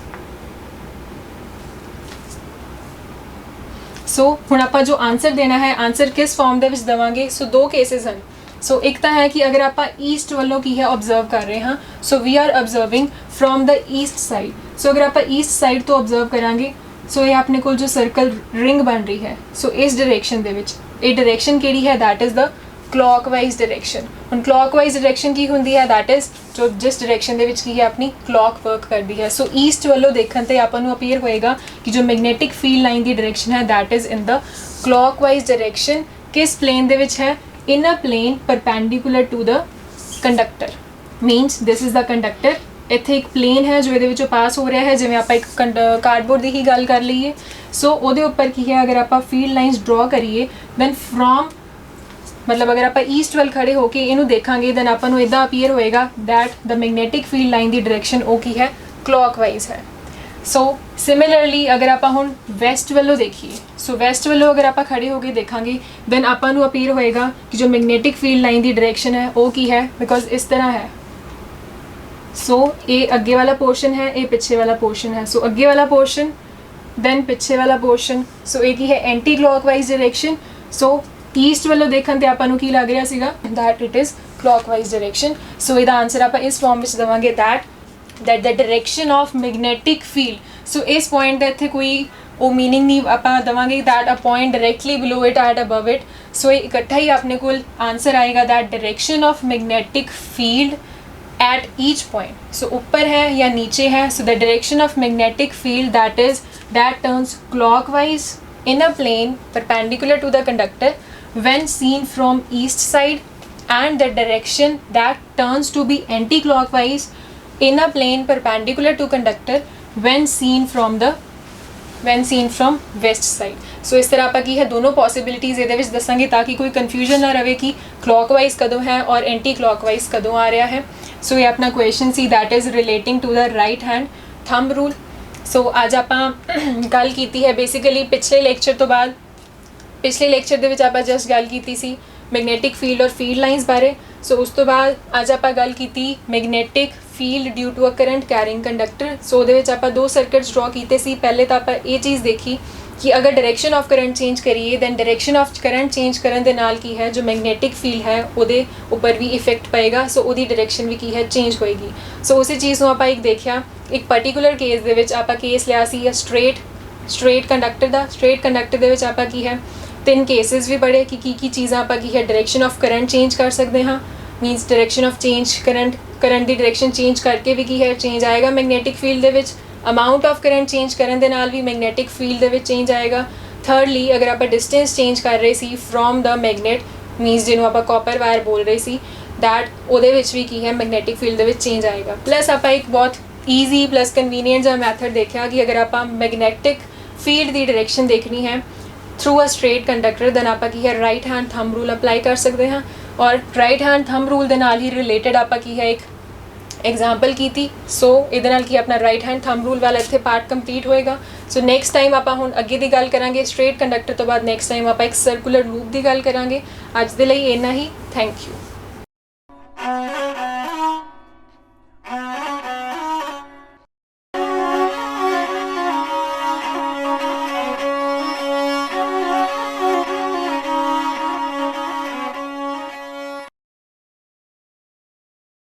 ਸੋ ਹੁਣ ਆਪਾਂ ਜੋ ਆਨਸਰ ਦੇਣਾ ਹੈ ਆਨਸਰ ਕਿਸ ਫਾਰਮ ਦੇ ਵਿੱਚ ਦੇਵਾਂਗੇ। ਸੋ ਦੋ ਕੇਸਿਸ ਹਨ। ਸੋ ਇੱਕ ਤਾਂ ਹੈ ਕਿ ਅਗਰ ਆਪਾਂ ਈਸਟ ਵੱਲੋਂ ਕੀ ਹੈ ਆਬਜ਼ਰਵ ਕਰ ਰਹੇ ਹਾਂ, so we are observing from the east side. So ਅਗਰ ਆਪਾਂ ਈਸਟ ਸਾਈਡ ਤੋਂ ਆਬਜ਼ਰਵ ਕਰਾਂਗੇ, ਸੋ ਇਹ ਆਪਣੇ ਕੋਲ ਜੋ ਸਰਕਲ ਰਿੰਗ ਬਣ ਰਹੀ ਹੈ, ਸੋ ਇਸ ਡਾਇਰੈਕਸ਼ਨ ਦੇ ਵਿੱਚ ਇਹ ਡਾਇਰੈਕਸ਼ਨ ਕਿਹੜੀ ਹੈ that is the clockwise direction. ਹੁਣ ਕਲੌਕਵਾਈਜ਼ ਡਾਇਰੈਕਸ਼ਨ ਕੀ ਹੁੰਦੀ ਹੈ ਦੈਟ ਇਜ਼ ਜੋ ਜਿਸ ਡਾਇਰੈਕਸ਼ਨ ਦੇ ਵਿੱਚ ਕੀ ਹੈ ਆਪਣੀ ਕਲੌਕ ਵਰਕ ਕਰਦੀ ਹੈ। ਸੋ ਈਸਟ ਵੱਲੋਂ ਦੇਖਣ ਤੇ ਆਪਾਂ ਨੂੰ ਅਪੀਅਰ ਹੋਏਗਾ ਕਿ ਜੋ ਮੈਗਨੈਟਿਕ ਫੀਲਡ ਲਾਈਨ ਦੀ ਡਾਇਰੈਕਸ਼ਨ ਹੈ that is in the clockwise direction. ਕਿਸ ਪਲੇਨ ਦੇ ਵਿੱਚ ਹੈ? In a plane perpendicular to the conductor, means this is the conductor. ਇੱਥੇ ਇੱਕ ਪਲੇਨ ਹੈ ਜੋ ਇਹਦੇ ਵਿੱਚੋਂ ਪਾਸ ਹੋ ਰਿਹਾ ਹੈ। ਜਿਵੇਂ ਆਪਾਂ ਇੱਕ ਕਾਰਡਬੋਰਡ ਦੀ ਹੀ ਗੱਲ ਕਰ ਲਈਏ, ਸੋ ਉਹਦੇ ਉੱਪਰ ਕੀ ਹੈ ਅਗਰ ਆਪਾਂ ਫੀਲਡ ਲਾਈਨਸ ਡਰਾ ਕਰੀਏ ਦੈਨ ਫਰੋਮ, ਮਤਲਬ ਅਗਰ ਆਪਾਂ ਈਸਟ ਵੱਲ ਖੜੇ ਹੋ ਕੇ ਇਹਨੂੰ ਦੇਖਾਂਗੇ ਦੈਨ ਆਪਾਂ ਨੂੰ ਇੱਦਾਂ ਅਪੀਅਰ ਹੋਏਗਾ that the magnetic field line ਦੀ ਡਾਇਰੈਕਸ਼ਨ ਉਹ ਕੀ ਹੈ ਕਲੌਕਵਾਈਜ਼ ਹੈ। ਸੋ ਸਿਮਿਲਰਲੀ ਅਗਰ ਆਪਾਂ ਹੁਣ ਵੈਸਟ ਵੱਲੋਂ ਦੇਖੀਏ, ਸੋ ਵੈਸਟ ਵੱਲੋਂ ਅਗਰ ਆਪਾਂ ਖੜੇ ਹੋ ਕੇ ਦੇਖਾਂਗੇ ਦੈਨ ਆਪਾਂ ਨੂੰ ਅਪੀਅਰ ਹੋਏਗਾ ਕਿ ਜੋ ਮੈਗਨੈਟਿਕ ਫੀਲਡ ਲਾਈਨ ਦੀ ਡਾਇਰੈਕਸ਼ਨ ਹੈ ਉਹ ਕੀ ਹੈ, ਬਿਕੋਜ਼ ਇਸ ਤਰ੍ਹਾਂ ਹੈ। ਸੋ ਇਹ ਅੱਗੇ ਵਾਲਾ ਪੋਰਸ਼ਨ ਹੈ, ਇਹ ਪਿੱਛੇ ਵਾਲਾ ਪੋਰਸ਼ਨ ਹੈ। ਸੋ ਅੱਗੇ ਵਾਲਾ ਪੋਰਸ਼ਨ ਦੈਨ ਪਿੱਛੇ ਵਾਲਾ ਪੋਰਸ਼ਨ, ਸੋ ਇਹ ਕੀ ਹੈ anti clockwise direction. So east ਵੱਲੋਂ ਦੇਖਣ ਤੇ ਆਪਾਂ ਨੂੰ ਕੀ ਲੱਗ ਰਿਹਾ ਸੀਗਾ that it is clockwise direction. So ਇਹਦਾ ਆਨਸਰ ਆਪਾਂ ਇਸ ਫਾਰਮ ਵਿੱਚ ਦੇਵਾਂਗੇ that the direction of magnetic field. So ਇਸ ਪੁਆਇੰਟ ਦਾ ਇੱਥੇ ਕੋਈ ਉਹ ਮੀਨਿੰਗ ਨਹੀਂ ਆਪਾਂ ਦੇਵਾਂਗੇ that a point directly below it at above it. So ਇਹ ਇਕੱਠਾ ਹੀ ਆਪਣੇ ਕੋਲ ਆਨਸਰ ਆਏਗਾ that direction of magnetic field at each point, so ऊपर है या नीचे है, so the direction of magnetic field that turns clockwise in a plane perpendicular to the conductor when seen from east side, and the direction that turns to be anti-clockwise in a plane perpendicular to conductor when seen from west side। ਸੋ ਇਸ ਤਰ੍ਹਾਂ ਆਪਾਂ ਕੀ ਹੈ ਦੋਨੋਂ possibilities ਇਹਦੇ ਵਿੱਚ ਦੱਸਾਂਗੇ ਤਾਂ ਕਿ ਕੋਈ ਕਨਫਿਊਜ਼ਨ ਨਾ ਰਹੇ ਕਿ ਕਲੌਕਵਾਈਜ਼ ਕਦੋਂ ਹੈ ਔਰ ਐਂਟੀ ਕਲੌਕਵਾਈਜ਼ ਕਦੋਂ ਆ ਰਿਹਾ ਹੈ। ਸੋ ਇਹ ਆਪਣਾ ਕੁਐਸਚਨ ਸੀ that is relating to the right hand thumb rule. So ਅੱਜ ਆਪਾਂ ਗੱਲ ਕੀਤੀ ਹੈ ਬੇਸਿਕਲੀ ਪਿਛਲੇ ਲੈਕਚਰ ਤੋਂ ਬਾਅਦ, ਪਿਛਲੇ ਲੈਕਚਰ ਦੇ ਵਿੱਚ ਆਪਾਂ ਜਸਟ ਗੱਲ ਕੀਤੀ ਸੀ ਮੈਗਨੈਟਿਕ ਫੀਲਡ ਔਰ ਫੀਲਡ ਲਾਈਨਸ ਬਾਰੇ। ਸੋ ਉਸ ਤੋਂ ਬਾਅਦ ਅੱਜ ਆਪਾਂ ਗੱਲ ਕੀਤੀ magnetic field due to a current carrying conductor. So ਉਹਦੇ ਵਿੱਚ ਆਪਾਂ ਦੋ ਸਰਕਟਸ ਡਰਾ ਕੀਤੇ ਸੀ। ਪਹਿਲੇ ਤਾਂ ਆਪਾਂ ਇਹ ਚੀਜ਼ ਦੇਖੀ ਕਿ ਅਗਰ ਡਾਇਰੈਕਸ਼ਨ ਆਫ ਕਰੰਟ ਚੇਂਜ ਕਰੀਏ then direction of current change ਕਰਨ ਦੇ ਨਾਲ ਕੀ ਹੈ ਜੋ ਮੈਗਨੈਟਿਕ ਫੀਲਡ ਹੈ ਉਹਦੇ ਉੱਪਰ ਵੀ ਇਫੈਕਟ ਪਏਗਾ। ਸੋ ਉਹਦੀ ਡਾਇਰੈਕਸ਼ਨ ਵੀ ਕੀ ਹੈ ਚੇਂਜ ਹੋਏਗੀ। ਸੋ ਉਸੇ ਚੀਜ਼ ਨੂੰ ਆਪਾਂ ਇੱਕ ਦੇਖਿਆ ਇੱਕ ਪਰਟੀਕੂਲਰ ਕੇਸ ਦੇ ਵਿੱਚ ਆਪਾਂ ਕੇਸ ਲਿਆ ਸੀ ਸਟ੍ਰੇਟ ਕੰਡਕਟਰ ਦਾ। ਸਟ੍ਰੇਟ ਕੰਡਕਟਰ ਦੇ ਵਿੱਚ ਆਪਾਂ ਕੀ ਹੈ ਤਿੰਨ ਕੇਸਿਸ ਵੀ ਪੜ੍ਹੇ ਕਿ ਕੀ ਚੀਜ਼ਾਂ ਆਪਾਂ ਕੀ ਹੈ ਡਾਇਰੈਕਸ਼ਨ ਆਫ ਕਰੰਟ ਚੇਂਜ ਕਰ ਸਕਦੇ ਹਾਂ, means direction of change current the direction change ਕਰਕੇ ਵੀ ਕੀ ਹੈ ਚੇਂਜ ਆਏਗਾ ਮੈਗਨੈਟਿਕ ਫੀਲਡ ਦੇ ਵਿੱਚ। ਅਮਾਊਂਟ ਆਫ ਕਰੰਟ ਚੇਂਜ ਕਰਨ ਦੇ ਨਾਲ ਵੀ ਮੈਗਨੈਟਿਕ ਫੀਲਡ ਦੇ ਵਿੱਚ ਚੇਂਜ ਆਏਗਾ। ਥਰਡਲੀ ਅਗਰ ਆਪਾਂ ਡਿਸਟੈਂਸ ਚੇਂਜ ਕਰ ਰਹੇ ਸੀ ਫਰੋਮ ਦ ਮੈਗਨੇਟ ਮੀਨਸ ਜਿਹਨੂੰ ਆਪਾਂ ਕਾਪਰ ਵਾਇਰ ਬੋਲ ਰਹੇ ਸੀ ਦੈਟ ਉਹਦੇ ਵਿੱਚ ਵੀ ਕੀ ਹੈ ਮੈਗਨੈਟਿਕ ਫੀਲਡ ਦੇ ਵਿੱਚ ਚੇਂਜ ਆਏਗਾ। ਪਲੱਸ ਆਪਾਂ ਇੱਕ ਬਹੁਤ ਈਜ਼ੀ ਪਲੱਸ ਕਨਵੀਨੀਅੰਟ ਜਿਹਾ ਮੈਥਡ ਦੇਖਿਆ ਕਿ ਅਗਰ ਆਪਾਂ ਮੈਗਨੈਟਿਕ ਫੀਲਡ ਦੀ ਡਾਇਰੈਕਸ਼ਨ ਦੇਖਣੀ ਹੈ ਥਰੂ ਅ ਸਟ੍ਰੇਟ ਕੰਡਕਟਰ ਦੈਨ ਆਪਾਂ ਕੀ ਹੈ right hand thumb rule apply ਕਰ ਸਕਦੇ ਹਾਂ ਔਰ ਰਾਈਟ ਹੈਂਡ ਥੰਬ ਰੂਲ ਦੇ ਨਾਲ ਹੀ ਰਿਲੇਟਡ ਆਪਾਂ ਕੀ ਹੈ ਇੱਕ ਐਗਜ਼ਾਮਪਲ ਕੀਤੀ। ਸੋ ਇਹਦੇ ਨਾਲ ਕੀ ਆਪਣਾ ਰਾਈਟ ਹੈਂਡ ਥੰਬ ਰੂਲ ਵਾਲਾ ਇੱਥੇ ਪਾਰਟ ਕੰਪਲੀਟ ਹੋਏਗਾ। ਸੋ ਨੈਕਸਟ ਟਾਈਮ ਆਪਾਂ ਹੁਣ ਅੱਗੇ ਦੀ ਗੱਲ ਕਰਾਂਗੇ ਸਟ੍ਰੇਟ ਕੰਡਕਟਰ ਤੋਂ ਬਾਅਦ ਨੈਕਸਟ ਟਾਈਮ ਆਪਾਂ ਇੱਕ ਸਰਕੂਲਰ ਲੂਪ ਦੀ ਗੱਲ ਕਰਾਂਗੇ। ਅੱਜ ਦੇ ਲਈ ਇੰਨਾ ਹੀ। Thank you.